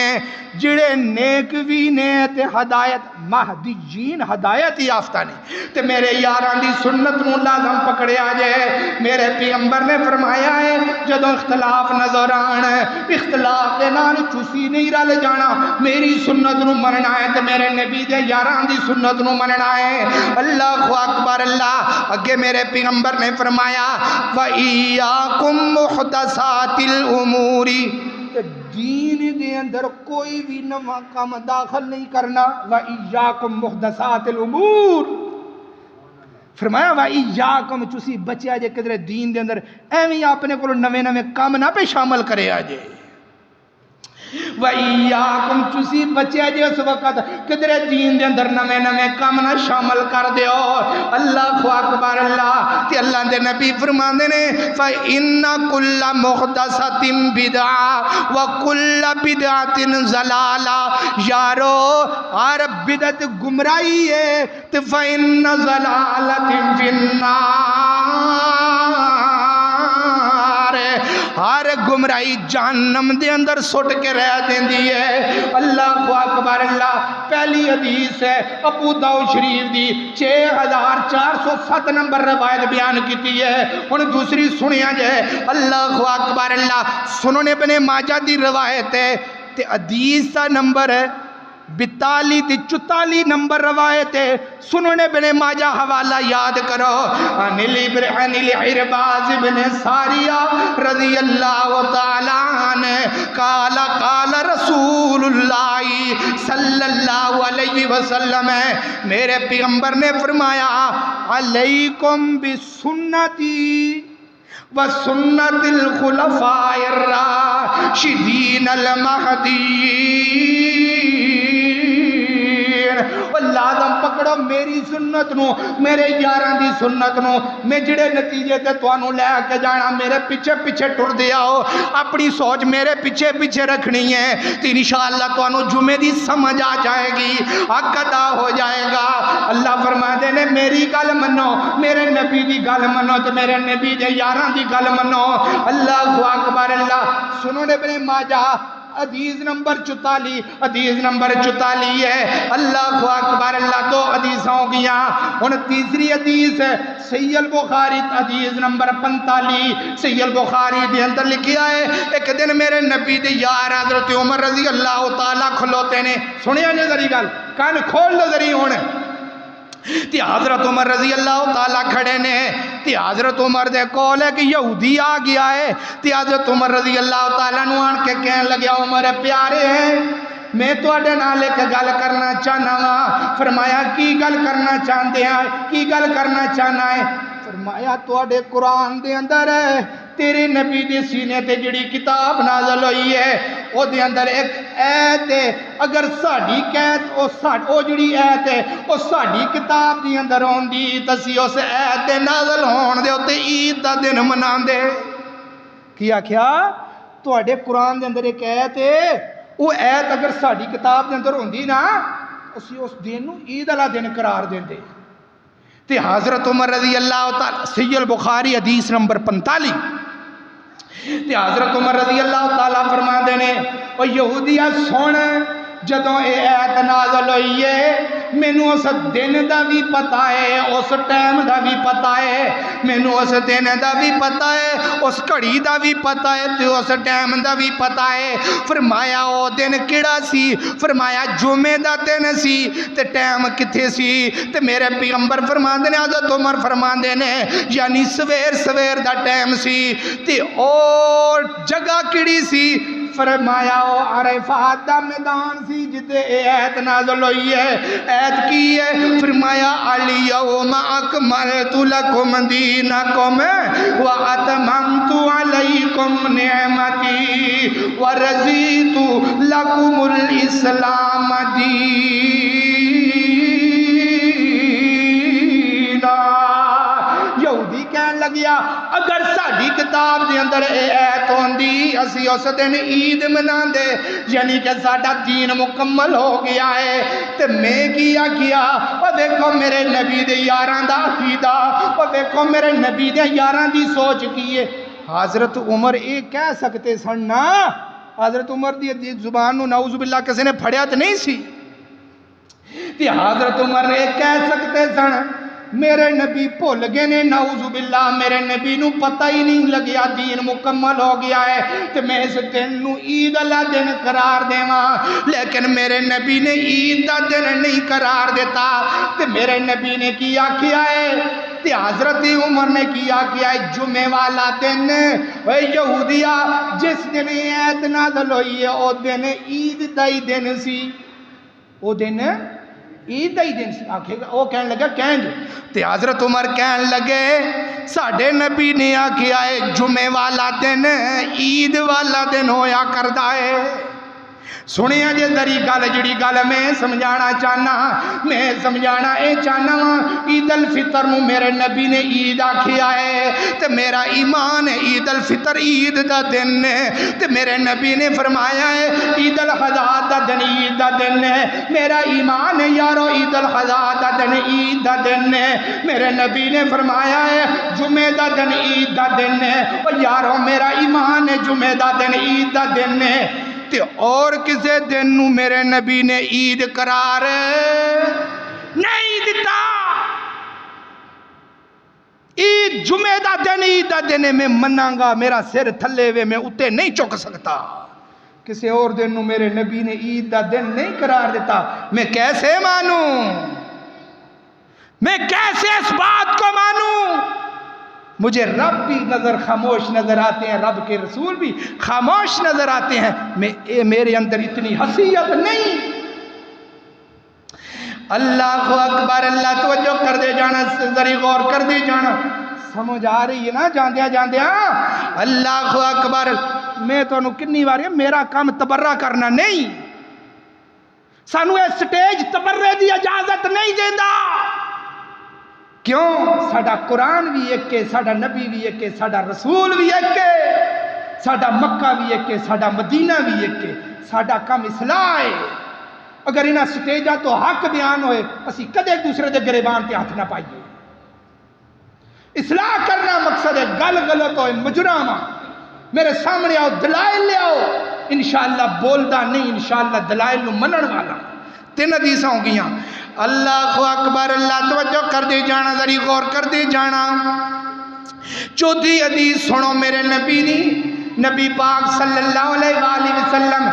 جڑے نیک بھی نے تے ہدایت مہدیین ہدایت یافتہ نے تے میرے یاران دی سنت نو لازم پکڑے آجے میرے پیغمبر نے فرمایا ہے جدو اختلاف نظر آنا ہے اختلاف دے نال چوسی نہیں رل جانا میری سنت نو مننا ہے تے میرے نبی دے یاران دی سنت نو مننا ہے اللہ اکبر اللہ اگے میرے پیغمبر نے فرمایا وَإِيَّاكُمْ مُحْدَثَاتِ الْأُمُورِ دین دے اندر کوئی بھی نواں کام داخل نہیں کرنا وَإِيَّاكُمْ مُحْدَثَاتِ الْأُمُورِ فرمایا وَإِيَّاكُمْ چُسی بچیا جے کدرے دین دے اندر ایویں اپنے کو نوے نوے کام نہ پہ شامل کرے آجے وَإِيَّاكُمْ چُسی بچیا جے اس وقت کدرے دین دے اندر نوے نوے کام نہ شامل کر دے اللہ اکبر اللہ تے اللہ دے نبی فرماندے نے فَإِنَّ كُلَّ مُحْدَثَةٍ بِدْعَةٍ وَكُلَّ بِدْعَةٍ ضَلَالَةٍ یارو ہر بدعت گمراہی ہے تے فَإِنَّ ضَلَالَةٍ فِي النَّارِ ہر گمراہی جہنم دے اندر سٹ کے رہ دین دی ہے اللہ اکبر اللہ پہلی حدیث ہے ابو داؤد شریف دی 6407 نمبر روایت بیان کیتی ہے ان دوسری سنیا جائے اللہ اکبر اللہ سنن ابن ماجہ دی روایت ہے تے حدیث کا نمبر ہے 42 تے 44 نمبر روایت ہے سنن ابن ماجہ حوالہ یاد کرو عن العرباض بن ساریہ رضی اللہ تعالیٰ عنہ قال قال رسول اللہ صلی اللہ علیہ وسلم میرے پیغمبر نے فرمایا علیکم بسنتی وسنت الخلفاء الراشدین المہدیین لازم پکڑو میری سنت نو میرے یاران دی سنت نو میں جڑے نتیجے تے توانو لے کے جانا میرے پیچھے پیچھے ٹر دیا ہو اپنی سوچ میرے پیچھے پیچھے رکھنی ہے تو انشاءاللہ توانو جمعے دی سمجھ آ جائے گی حق ادا ہو جائے گا اللہ فرما دے نے میری گل منو میرے نبی دی گل منو تو میرے نبی دے یاران دی گل منو اللہ اکبر اللہ سنن ابن ماجہ حدیث نمبر 44 ہے اللہ اکبر اللہ دو حدیث ہو گیا ان تیسری حدیث ہے صحیح البخاری حدیث نمبر 45 صحیح البخاری دے اندر لکھیا ہے ایک دن میرے نبی دے یار حضرت عمر رضی اللہ تعالیٰ کھلوتے نے سنیا جے ذری گل کان کھول لو ذری ہونے تی حضرت عمر رضی اللہ تعالیٰ کھڑے نے تی حضرت عمر دے کول ہے کہ یہودی آ گیا ہے تی حضرت عمر رضی اللہ تعالیٰ نوان کے کہنے لگیا عمر پیارے ہیں میں تو اڈے نالے کے گل کرنا چاہنا ہاں فرمایا کی گل کرنا چاہتے ہیں کی گل کرنا چاہنا ہے فرمایا تو اڈے قرآن دے اندر ہے تیرے نبی دے سینے تے جڑی کتاب نازل ہوئی ہے او دے اندر ایک ایت ہے اگر ساڑی قید او جڑی ایت ہے او ساڑی کتاب دی اندر ہوندی تسی اس ایت نازل ہون دے ہوتے عید دا دن منان دے کیا کیا تو اڈے قرآن دے اندر ایک ایت ہے وہ ایت اگر ساڑی کتاب دے اندر ہوندی نا اسی اس دن نو عید والا دن قرار دیں دے تے حضرت عمر رضی اللہ تعالیٰ صحیح البخاری حدیث نمبر 45 تے حضرت عمر رضی اللہ تعالیٰ فرما دینے اور یہودیہ سن جدوں اے ایت نازل ہوئی ہے مینوں اس دن دا بھی پتہ ہے اس ٹائم دا بھی پتہ ہے مینوں اس دن دا بھی پتہ ہے اس گھڑی دا بھی پتہ ہے تے اس ٹائم دا بھی پتہ ہے فرمایا او دن کیڑا سی فرمایا جمعے دا دن سی تے ٹائم کتھے سی تے میرے پیغمبر فرماندے نے حضرت عمر فرماندے نے یعنی سویر دا ٹائم سی تے او جگہ کیڑی سی فرمایا او عرفات دا میدان سی جتے ایت نازل ہوئی ہے ایت کی ہے فرمایا الیوم اکملت لکم دینکم واتممت علیکم نعمتی ورضیت لکم الاسلام دینا یہودی کہن لگیا اگر ساڑی کتاب دے اندر اے ایت ہوندی اسی اس دن عید منان دے یعنی کہ ساڑا دین مکمل ہو گیا ہے تے میں کیا اور دیکھو میرے نبی دے یاران دا عقیدہ اور دیکھو میرے نبی دے یاران دی سوچ کیے حضرت عمر ایک کہہ سکتے سن نا حضرت عمر دی زبان نو نعوذ باللہ کسی نے پھڑیا تو نہیں سی تے حضرت عمر ایک کہہ سکتے سن میرے نبی بھول گئے نے نعوذ باللہ میرے نبی نو پتہ ہی نہیں لگیا دین مکمل ہو گیا ہے تو میں اس دن نو عید اللہ دن قرار دیواں لیکن میرے نبی نے عید دا دن نہیں قرار دیتا تو میرے نبی نے کیا ہے تے حضرت عمر نے کیا ہے جمعے والا دن اے یہودیہ جس دن ایت نازل ہوئی ہے او دن عید دا ہی دن سی او دن عید دا ہی دن آکھے گا، وہ کہنے لگا کہیں گے تے حضرت عمر کہنے لگے ساڈے نبی نے آکھیا ہے جمعے والا دن عید والا دن ہویا کردا ہے۔ سنیا جے ذری گل جڑی گل میں سمجھانا چاہنا، میں سمجھانا اے چاہنا عید الفطر نو میرے نبی نے عید آکھیا ہے تے میرا ایمان ہے عید الفطر عید دا دن ہے تے میرے نبی نے فرمایا ہے عید الاضحیٰ دا دن عید دا دن ہے، میرا ایمان ہے یارو عید الاضحیٰ دا دن عید دا دن ہے، میرے نبی نے فرمایا ہے جمعہ دا دن عید دا دن ہے، اور یارو میرا ایمان ہے جمعہ دا دن عید دا دن ہے تے اور کسے دن نو میرے نبی نے عید قرار نہیں دیتا۔ عید جمعہ دا دن عید دا دن ہے، میں مناں گا میرا سر تھلے وے میں اتے نہیں چک سکتا، کسے اور دن نو میرے نبی نے عید دا دن نہیں قرار دیتا، میں کیسے مانوں، میں کیسے اس بات کو مانوں؟ مجھے رب بھی نظر خاموش نظر آتے ہیں، رب کے رسول بھی خاموش نظر آتے ہیں، میرے اندر اتنی حیثیت نہیں۔ اللہ اکبر، اللہ توجہ کر دے جانا، ذری غور کر دے جانا، سمجھ آ رہی ہے نا جاندیا جاندیا؟ اللہ اکبر۔ میں تو انہوں کنی بار میرا کام تبرہ کرنا نہیں، سانو اے سٹیج تبرہ دی اجازت نہیں دیندہ، کیوں؟ ساڈا قرآن بھی ایک ہے، ساڈا نبی بھی ایک ہے، ساڈا رسول بھی ایک ہے، ساڈا مکہ بھی ایک ہے، ساڈا مدینہ بھی ایک ہے، ساڈا کام اصلاح ہے۔ اگر انہاں سٹیجاں تو حق بیان ہوئے اسی کدے ایک دوسرے دے گریبان تے ہاتھ نہ پائیے۔ اصلاح کرنا مقصد ہے، گل غلط ہوئے مجرم میرے سامنے آؤ دلائل لے آؤ، انشاءاللہ بولدا نہیں، انشاءاللہ دلائل نو منن والا۔ 3 حدیثاں ہو گیاں۔ اللہ اکبر، اللہ توجہ کر دے جانا، ذری غور کر دے جانا۔ 4تھی حدیث سنو میرے نبی نے، نبی پاک صلی اللہ علیہ وآلہ وسلم،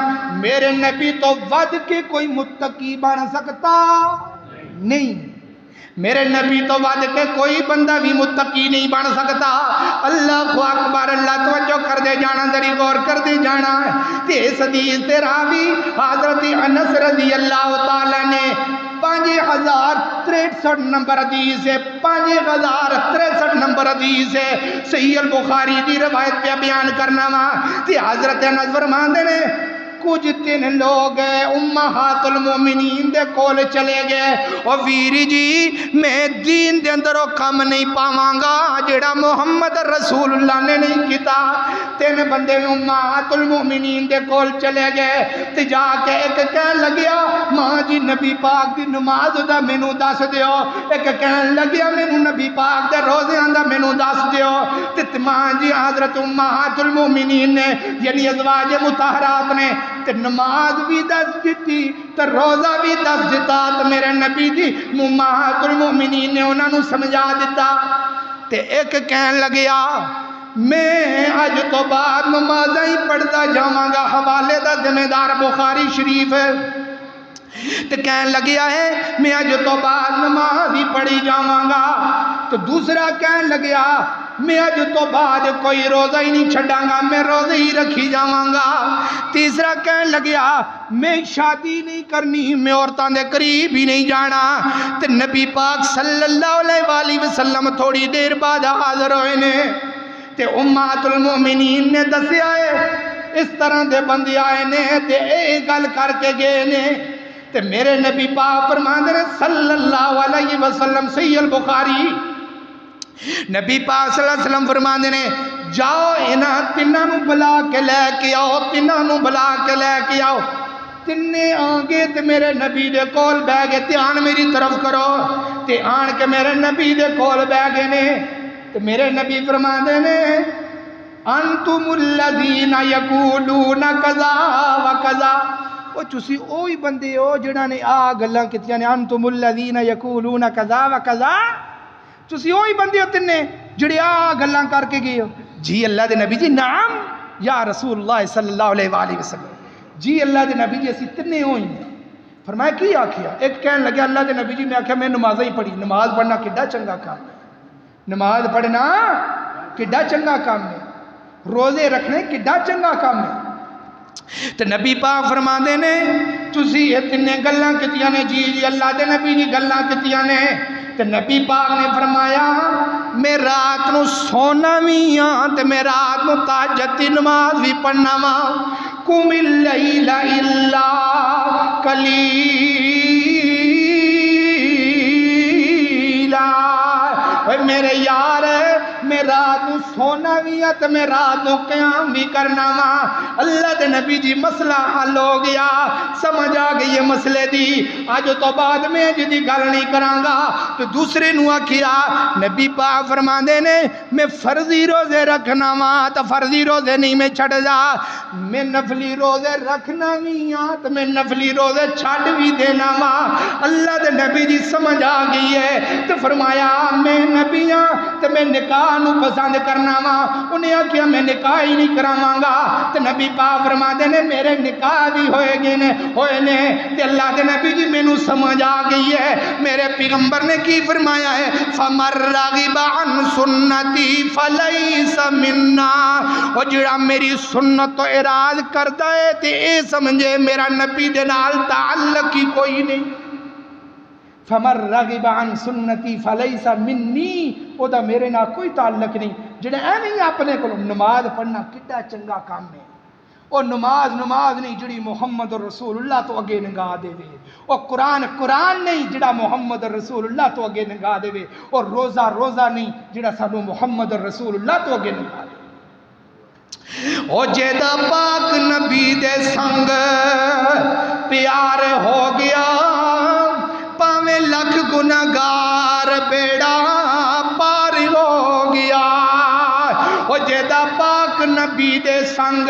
میرے نبی تو ود کے کوئی متقی بن سکتا نہیں، میرے نبی تو ود کے کوئی بندہ بھی متقی نہیں بن سکتا۔ اللہ اکبر، اللہ توجہ کر دے جانا، ذری غور کر دے جانا۔ اس حدیث تے راوی حضرت انس رضی اللہ تعالیٰ نے 5063 نمبر حدیث ہے، 5063 نمبر حدیث ہے، صحیح البخاری دی روایت پہ بیان کرنا وا تے حضرت انس فرماندے نے کچھ 3 لوگ امہات المومنین دے کول چلے گئے، اور ویری جی میں دین دے اندر وہ کام نہیں پاواں گا جڑا محمد رسول اللہ نے نہیں کیتا۔ 3 بندے امہات المومنین دے کول چلے گئے تے جا کے ایک کہن لگیا ماں جی نبی پاک دی نماز دا مینوں دس دیو، ایک کہن لگیا مینوں نبی پاک دے روزیاں دا مینوں دس دیو، تے ماں جی حضرت امہات المومنین نے یعنی ازواج مطہرات نے تے نماز بھی دس دیتی تے روزہ بھی دس دیتا، تے میرے نبی دی امہات المومنین نے انہاں نوں سمجھا دیتا۔ تے ایک کہن لگیا میں اج تو بعد نمازاں ہی پڑھدا جاواں گا، حوالے دا ذمہ دار بخاری شریف ہے، تے کہن لگیا ہے میں اج تو بعد نماز ہی پڑھی جاواں گا۔ تو دوسرا کہن لگیا میں اج تو بعد کوئی روزہ ہی نہیں چھڑاں گا، میں روزے ہی رکھی جاواں گا۔ تیسرا کہن لگیا میں شادی نہیں کرنی، میں عورتاں دے قریب ہی نہیں جانا۔ تے نبی پاک صلی اللہ علیہ وآلہ وسلم تھوڑی دیر بعد حاضر ہوئے نے تے امہات المومنین نے دسیا ہے اس طرح دے بندے آئے نے تے اے گل کر کے گئے نے تے میرے نبی پاک فرماندے نے صلی اللہ علیہ وسلم، صحیح البخاری، نبی پاک صلی اللہ علیہ وسلم فرماندے نے جاؤ انہاں تنہاں نوں بلا کے لے کے آؤ، تنہاں نوں بلا کے لے کے آؤ۔ تنے آنگے تے میرے نبی دے کول بہ گئے، دھیان میری طرف کرو، تے آن کے میرے نبی دے کول بہ گئے نے تے میرے نبی فرماندے نے انتم الذین یقولون کذا و کذا، وہ تسی اوہی بندے ہو جنہاں نے آ گلاں کیتیاں نے، انتم الذین یقولون کذا و کذا، تسی اوہی بندے ہو تنے جڑے آ گلاں کر کے گئے ہو؟ جی اللہ دے نبی جی نعم یا رسول اللہ صلی اللہ علیہ وآلہ وسلم، جی اللہ دے نبی جی اسی تنے ہوئی ہیں۔ فرمایا کی آکھیا؟ ایک کہنے لگا اللہ دے نبی جی میں آکھیا میں نماز ہی پڑھی، نماز پڑھنا کڈا چنگا کام ہے، نماز پڑھنا کڈا چنگا کام ہے، روزے رکھنے کڈا چنگا کام ہے۔ تو نبی پاک فرماندے نے تسی اتنے گلاں کیتیاں نے؟ جی جی اللہ دے نبی جی گلاں کیتیاں نے۔ تے نبی پاک نے فرمایا میں رات نو سونا وی ہاں تے میں رات نو تہجد دی نماز بھی پڑھنا وا۔ قم اللیل الا قلیلا، اے میرے یار میں رات نو سونا بھی ہے تو میں رات نو قیام بھی کرنا وا۔ اللہ دے نبی جی مسئلہ حل ہو گیا، سمجھ آ گئی یہ مسئلے دی۔ آج تو بعد میں جدی گل نہیں کراں گا تو دوسرے نو آکھیا نبی پاک فرماندے نے میں فرضی روزے رکھنا وا تو فرضی روزے نہیں میں چھڑ جا، میں نفلی روزے رکھنا بھی ہاں تو میں نفلی روزے چھڑ بھی دینا وا۔ اللہ دے نبی جی سمجھ آ گئی ہے تو فرمایا میں نبی ہاں تو میں نکاح نو پسند کرنا وا۔ انہیں آکھیا میں نکاح ہی نہیں کراواں گا تو نبی پاک فرماندے نے میرے نکاح بھی ہوئے گے نے ہوئے نے تے اللہ دے نبی جی مینوں سمجھ آ گئی ہے میرے پیغمبر نے کی فرمایا ہے فَمَن رَغِبَ عَن سُنَّتِي فَلَيْسَ مِنَّا، اور جڑا میری سنت تو اعراض کردا ہے تے اے سمجھے میرا نبی دے نال تعلق ہی کوئی نہیں۔ فَمَن رَغِبَ عَن سُنَّتِي فَلَيْسَ مِنِّي، او دا میرے نال کوئی تعلق نہیں۔ جڑا ایویں اپنے کو نماز پڑھنا کڈا چنگا کام ہے، او نماز نہیں جڑی محمد رسول اللہ تو اگے نگاہ دے وے، او قرآن نہیں جڑا محمد رسول اللہ تو اگے نگاہ دے وے، اور روزہ نہیں جڑا سانو محمد رسول اللہ تو اگے نگاہ دے۔ او جیدہ پاک نبی دے سنگ پیار ہو گیا، پاویں لکھ گناہگار بیڑا پار ہو گیا۔ او جیدہ پاک نبی دے سنگ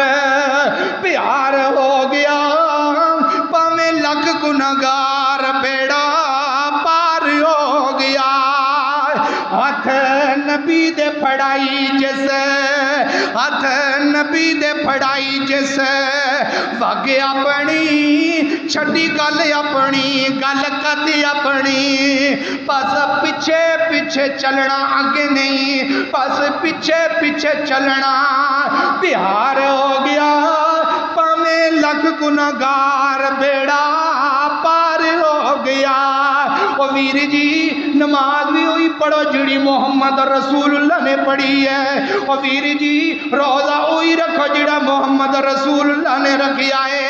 پیار ہو گیا، پاویں لکھ گناہگار بیڑا پار ہو گیا۔ ہاتھ نبی دے پھڑائی جس، ہاتھ نبی دے پھڑائی جس، وگ اپنی چھڈی گل اپنی، گل کدی اپنی، بس پیچھے پیچھے چلنا آگے نہیں، بس پیچھے پیچھے چلنا۔ پیار ہو گیا پاویں لکھ گناہگار بیڑا پار ہو گیا۔ او ویر جی نماز بھی ہوئی پڑھو جڑی محمد رسول اللہ نے پڑھی ہے، او ویر جی روزہ ہوئی رکھو جڑا محمد رسول اللہ نے رکھیا ہے۔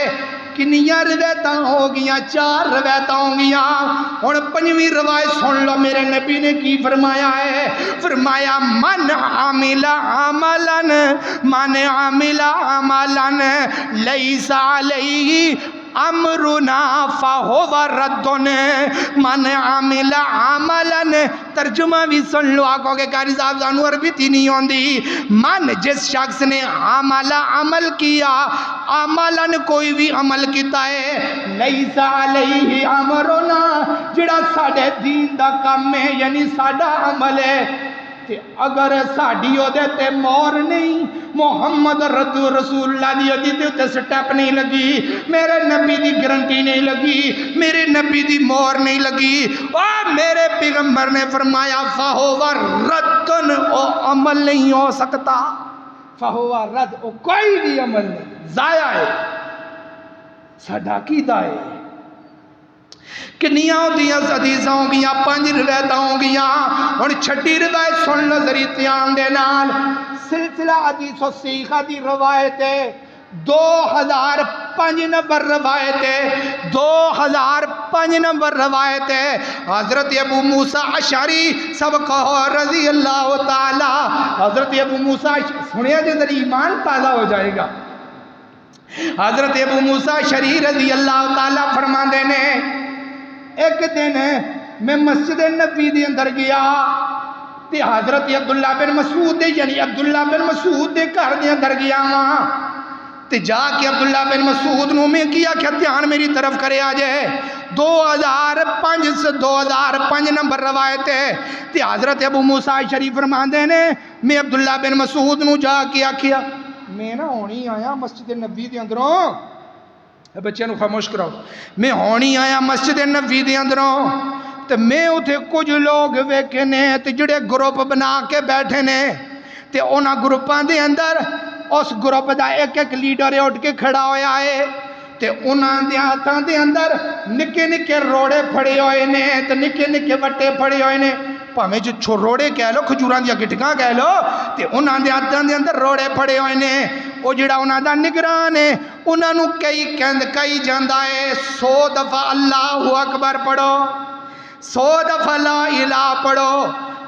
کنیاں روایتاں ہو گیاں، 4 روایتاں ہو گیاں، اور 5ویں روایت سن لو میرے نبی نے کی فرمایا ہے۔ فرمایا من عمل عملا لیس علیہ امرنا فہو رد، من عمل عملا، ترجمہ بھی سن لو، آگو کہ قاری صاحب سانو عربی تھی نہیں ہوندی، من جس شخص نے عمل کیا، عملا کوئی بھی عمل کیتا ہے، لیس علیہ امرنا جڑا ساڑھے دین دا کام ہے یعنی ساڑھا عمل ہے، تے اگر ساڑھی ہو دیتے مور نہیں، محمد رسول اللہ دی ہو دیتے تے سٹیپ نہیں لگی، میرے نبی دی گرنٹی نہیں لگی، میرے نبی دی مور نہیں لگی، اور میرے پیغمبر نے فرمایا فَهُوَ رَدٌّ، او عمل نہیں ہو سکتا، فَهُوَ رَدٌ، او کوئی بھی عمل نہیں، ضائع ہے، ساڑھا کی دائے۔ کنیاں ہوندیاں حدیثاں ہو گیاں، 5 روایتاں ہو گیاں، اور چھٹی روایت سن لو ذری دھیان دے نال، سلسلہ حدیث و سیخہ دی روایت ہے، 2005 نمبر روایت ہے، 2005 نمبر روایت ہے۔ حضرت ابو موسیٰ اشعری سب کہو رضی اللہ تعالی، حضرت ابو موسیٰ سنیا جے ذری ایمان تازہ ہو جائے گا۔ حضرت ابو موسیٰ اشعری رضی اللہ تعالی فرماندے نے ایک دن میں مسجد نبی دے اندر گیا تے حضرت عبداللہ بن مسعود دے یعنی عبداللہ بن مسعود دے گھر دے اندر گیا وہاں تے جا کے عبداللہ بن مسعود نو میں کیا کہ دھیان میری طرف کرے آ جائے، 2005 نمبر روایت ہے تے حضرت ابو موسیٰ اشعری فرماندے نے میں عبداللہ بن مسعود نو جا کے آکھیا میں نہ ہونی آیا مسجد نبی دے اندروں، بچے نو خاموش کراؤ، میں ہونی آیا مسجد نبی دے اندروں تے میں اتھے کچھ لوگ ویکھے نے تے جڑے گروپ بنا کے بیٹھے نے تے اونا گروپاں دے اندر اس گروپ دا ایک لیڈر اٹھ کے کھڑا ہویا ہے تے انہاں دے ہاتھاں دے اندر نکے نکے روڑے پھڑے ہوئے نے تے نکے نکے وٹے پھڑے ہوئے نے پاویں جو روڑے کہہ لو کھجوراں دی گٹکاں کہہ لو تے انہاں دے ہاتھاں دے اندر روڑے پھڑے ہوئے نے او جڑا انہاں دا نگران ہے انہاں نو کئی جاندا ہے 100 دفعہ اللہ اکبر پڑھو 100 دفعہ لا الہ پڑھو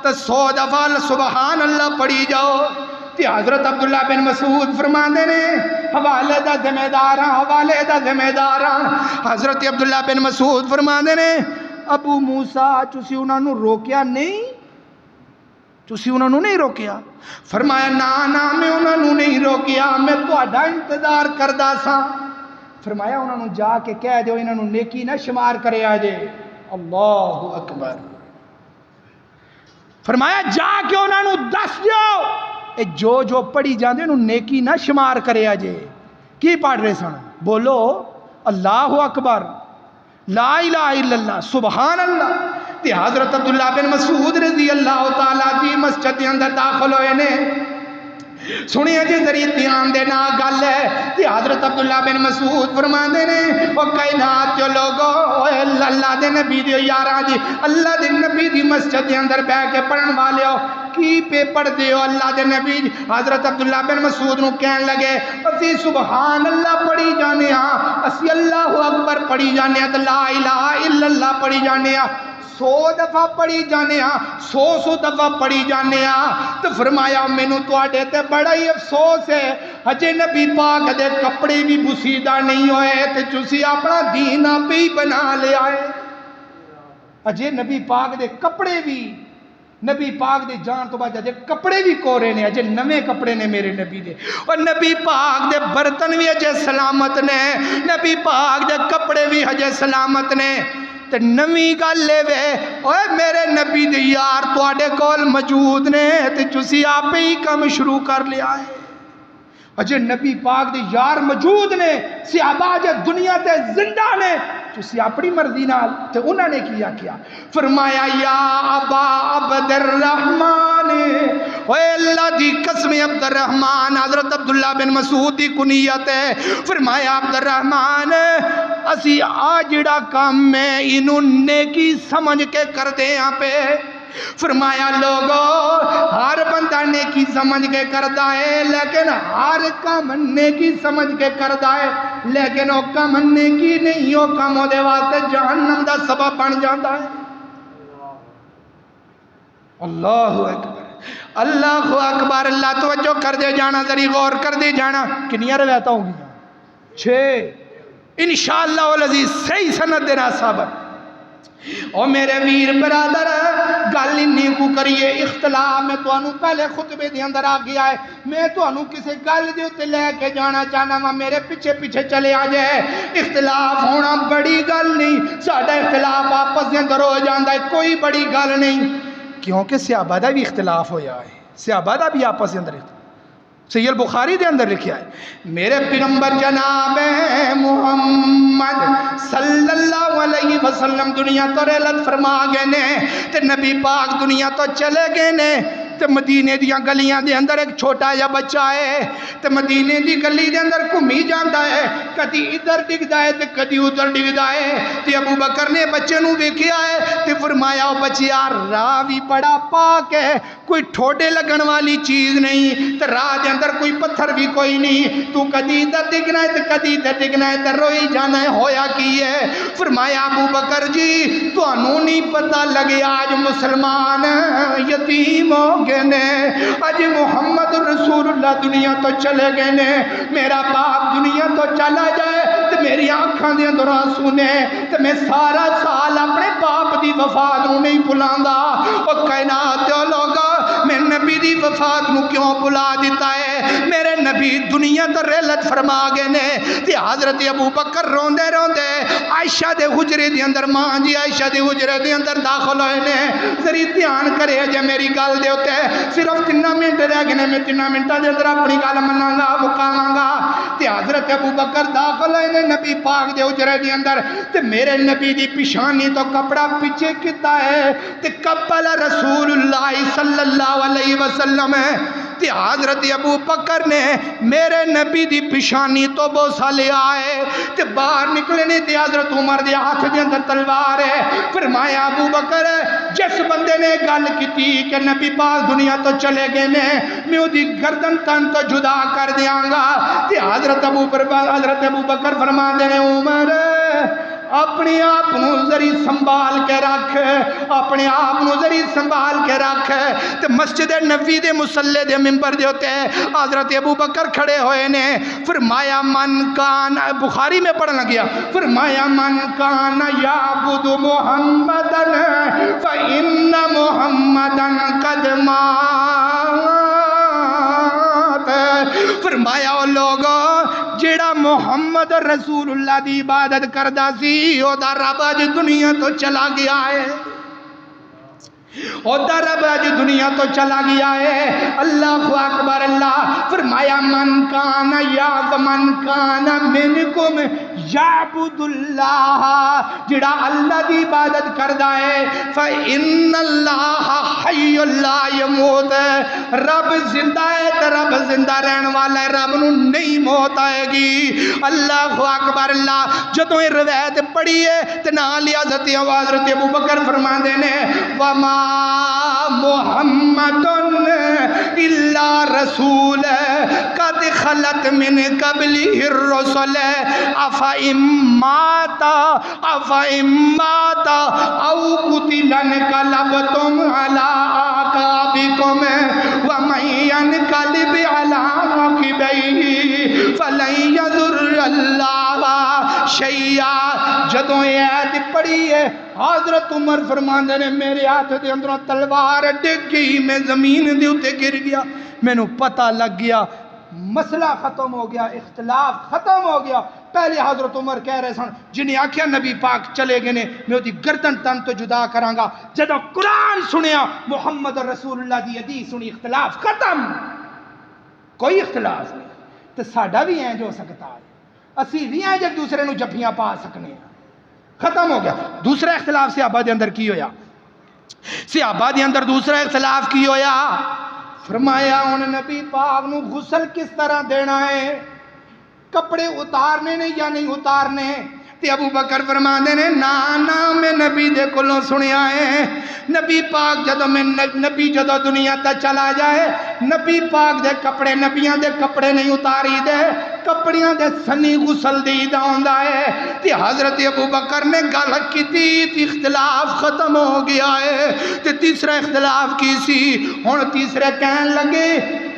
تو 100 دفعہ سبحان اللہ پڑھی جاؤ تے حضرت عبداللہ بن مسعود فرماندے نے حوالے دا ذمہ دار حضرت عبداللہ بن مسعود فرماندے نے ابو موسیٰ تسی انہاں نو روکیا نہیں تسی انہاں نو نہیں روکیا فرمایا نا میں انہاں نو نہیں روکیا میں تہاڈا انتظار کردا سا فرمایا انہاں نو جا کے کہہ دیو انہاں نو نیکی نہ شمار کرے آجے اللہ اکبر فرمایا جا کے انہاں نو دس دیو جو پڑھی جاندے انہوں نیکی نہ شمار کرے آجے کی پڑھ رہے سن بولو اللہ اکبر لا الہ الا اللہ سبحان اللہ تے حضرت عبداللہ بن مسعود رضی اللہ تعالیٰ دی مسجد کے اندر داخل ہوئے نے سنیے جی ذریعہ دھیان دینا گل ہے تے حضرت عبداللہ بن مسعود فرماندے نے او کائنات جو لوگو اللہ دے نبی دی یاراں جی اللہ دے نبی دی مسجد دے اندر بیٹھ کے پڑھن والے ہو کی پہ پڑھ دے ہو اللہ دے نبی حضرت عبداللہ بن مسعود نو کہن لگے اسی سبحان اللہ پڑھی جانے ہاں اسی اللہ اکبر پڑھی جانے ہاں لا الہ الا اللہ پڑھی جانے ہاں 100 دفعہ پڑھی جانے ہاں 100 دفعہ پڑھی جانے ہاں تو فرمایا مینوں تواڈے تے بڑا ہی افسوس ہے اجے نبی پاک دے کپڑے بھی بوسیدہ نہیں ہوئے تے تسی اپنا دین آپ ہی بنا لیا ہے اجے نبی پاک دے کپڑے بھی نبی پاک دے جان تو بعد اجے کپڑے بھی کورے نے اجے نویں کپڑے نے میرے نبی دے اور نبی پاک دے برتن بھی اجے سلامت نے نبی پاک دے کپڑے بھی اجے سلامت نے تے نویں گل لے وے اوے میرے نبی دے یار تواڈے کول موجود نے تے تسی آپ ہی کم شروع کر لیا ہے اجے نبی پاک دے یار موجود نے صحابہ جے دنیا تے زندہ نے تسی اپنی مرضی نال تے انہاں نے کیا فرمایا یا ابا عبد الرحمن اے اللہ دی قسم عبد الرحمن حضرت عبداللہ بن مسعود دی کنیت ہے فرمایا عبد الرحمن اسی آ جڑا کام میں انہوں نیکی سمجھ کے کر دے یہاں پہ فرمایا لوگو ہر بندہ نیکی سمجھ کے کردا ہے لیکن ہر کام نیکی سمجھ کے کردا ہے لیکن وہ کام نیکی نہیں وہ کام دے واسطے جہنم دا سبب بن جاتا ہے اللہ اکبر اللہ اکبر اللہ توجہ کر دے جانا ذری غور کر دے جانا کنیاں روایتاں ہوں گی 6 انشاءاللہ والعزیز صحیح سند دینا صابر اور میرے ویر برادر گل انہی کو کریے اختلاف میں تو انہوں پہلے خطبے دے اندر آ گیا ہے میں تو انہوں کسے گل دے اتے لے کے جانا چاہنا ہوں میرے پیچھے چلے آ جائے اختلاف ہونا بڑی گل نہیں ساڑھا اختلاف آپس دے اندر ہو جاندہ ہے کوئی بڑی گل نہیں کیونکہ صحابہ دا بھی اختلاف ہو جائے صحابہ دا بھی آپس دے اندر صحیح البخاری دے اندر لکھیا ہے میرے پیغمبر جناب محمد صلی اللہ علیہ وسلم دنیا تو رحلت فرما گئے نے تے نبی پاک دنیا تو چلے گئے نے تے مدینے دیاں گلیاں دے اندر ایک چھوٹا یا بچہ ہے تے مدینے دی گلی دے اندر گھومی جاندا ہے کدی ادھر ڈگدا ہے تے کدی ادھر ڈگدا ہے تے ابو بکر نے بچے نو ویکھیا ہے تے فرمایا او بچیا راہ وی بڑا پاک ہے کوئی ٹھوڈے لگن والی چیز نہیں تے راہ دے اندر کوئی پتھر بھی کوئی نہیں تو کدی ادھر ڈگنا ہے تے کدی ادھر ڈگنا ہے تے روئی جانا ہے ہویا کی ہے فرمایا ابو بکر جی تانوں نہیں پتہ لگے آج مسلمان یتیم ہو گئے نے آج محمد رسول اللہ دنیا تو چلے گئے نے میرا باپ دنیا تو چلا جائے تو میری آنکھاں دے اندر آنسو نے تو میں سارا سال اپنے باپ دی وفات نو نہیں بھلاندا او کائنات دے لوگا میں نبی دی وفات نو کیوں بھلا دیتا ہے میرے نبی دنیا تو رحلت فرما گئے نے تے حضرت ابو بکر روندے روندے عائشہ دے حجرے دے اندر ماں جی عائشہ دے حجرے دے اندر داخل ہوئے نے ذری دھیان کرے جے میری گل دے ہوتے صرف 3 منٹ رہ گئے میں 3 منٹاں دے اندر اپنی گل مناں گا مکاواں گا تے حضرت ابو بکر داخل ہوئے نے نبی پاک دے حجرے دے اندر تے میرے نبی دی پیشانی تو کپڑا پیچھے کیتا ہے تے قبل رسول اللہ صلی اللہ علیہ وسلم تے حضرت ابو بکر نے میرے نبی دی پیشانی تو بوسا لیا ہے تے باہر نکلے نے تے حضرت عمر دے ہاتھ دے اندر تلوار ہے. فرمایا ابو بکر جس بندے نے گل کی کہ نبی پاک دنیا تو چلے گئے نے میں وہ دی گردن تن تو جدا کر دیاں گا تے حضرت ابو بکر فرما دے نے عمر اپنے آپ نو ذری سنبھال کے رکھ, اپنے آپ نو ذری سنبھال کے رکھ. تے مسجد نبوی دے مصلی دے منبر دے ہوتے حضرت ابو بکر کھڑے ہوئے نے. فرمایا من کان, بخاری میں پڑھنا گیا, فرمایا من کان یعبد محمدن فإن محمدن قد مات. فرمایا او لوگو جیڑا محمد رسول اللہ دی عبادت کردہ سی او دا رب اج دنیا تو چلا گیا ہے, او دا رب اج دنیا تو چلا گیا ہے. اللہ اکبر. اللہ فرمایا من کان منکم یعبد اللہ, جڑا اللہ دی عبادت کردہ ہے فإن اللہ حی لا یموت, رب زندہ ہے تو رب زندہ رہن والا ہے, رب نو نہیں موت آئے گی. اللہ اکبر. اللہ جدوں یہ روایت پڑھی ہے تے نال حضرت ابو بکر فرما دینے وما محمد الا رسول قد خلت من قبله الرسل افئن مات او قتل انقلبتم على اعقابكم ومن ينقلب على عقبيه فلن يضر الله شيئا. جدوں یہ آیت پڑھی ہے حضرت عمر فرماندے نے میرے ہاتھ دے اندروں تلوار ڈگ گئی, میں زمین دے اوتے گر گیا, مینوں پتہ لگ گیا مسئلہ ختم ہو گیا, اختلاف ختم ہو گیا. پہلے حضرت عمر کہہ رہے سن جنہیں آکھیا نبی پاک چلے گئے نے میں دی گردن تن تو جدا کراں گا, جدوں قرآن سنیا محمد رسول اللہ دی حدیث سنی اختلاف ختم, کوئی اختلاف نہیں. تو ساڈا بھی اینج ہو سکتا ہے, اسی بھی اینج ایک دوسرے نو جفیاں پا سکنے ہیں, ختم ہو گیا. دوسرا اختلاف صحابہ دے اندر کی ہویا, صحابہ دے اندر دوسرا اختلاف کی ہویا. فرمایا ان نبی پاک نو غسل کس طرح دینا ہے, کپڑے اتارنے نے یا نہیں اتارنے. تے ابو بکر فرما دینے نا میں نبی دے کلوں سنیا ہے, نبی پاک جدو دنیا تا چلا جائے نبی پاک دے کپڑے نبیاں دے کپڑے نہیں اتاری دے, کپڑیاں دے سنی غسل دی داؤندا ہے. تے حضرت ابو بکر نے گل کی تے اختلاف ختم ہو گیا ہے. تے تیسرا اختلاف کی سی, ہن تیسرے کہن لگے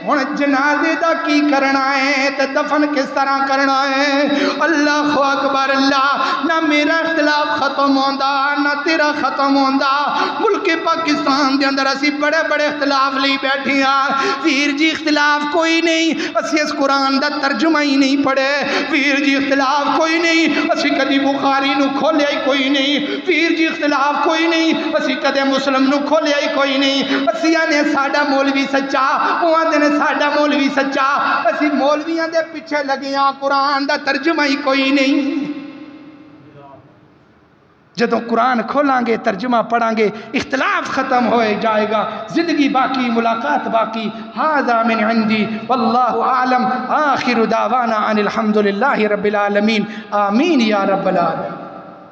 ہن جنازے دا کی کرنا ہے تے دفن کس طرح کرنا ہے. اللہ اکبر. اللہ نہ میرا اختلاف ختم ہوندا نہ تیرا ختم ہوندا. ملک پاکستان دے اندر اسی بڑے بڑے اختلاف لئی بیٹھے ہاں. ویر جی اختلاف کوئی نہیں, اسی اس قرآن دا ترجمہ ہی نہیں پڑھے. ویر جی اختلاف کوئی نہیں, اسی کدی بخاری نو کھولیا ہی کوئی نہیں. ویر جی اختلاف کوئی نہیں, اسی کدے مسلم نو کھولیا ہی کوئی نہیں. اسی نے ساڈا مولوی سچا, وہ آندے نے ساڈا مولوی سچا. اسی مولویاں دے پیچھے لگے ہاں, قرآن دا ترجمہ ہی کوئی نہیں. جدوں قرآن کھولیں گے ترجمہ پڑھیں گے اختلاف ختم ہوئے جائے گا, زندگی باقی ملاقات باقی. ھذا من عندی واللہ اعلم. آخر دعوانا ان الحمد للہ رب العالمین. آمین یا رب العالمین.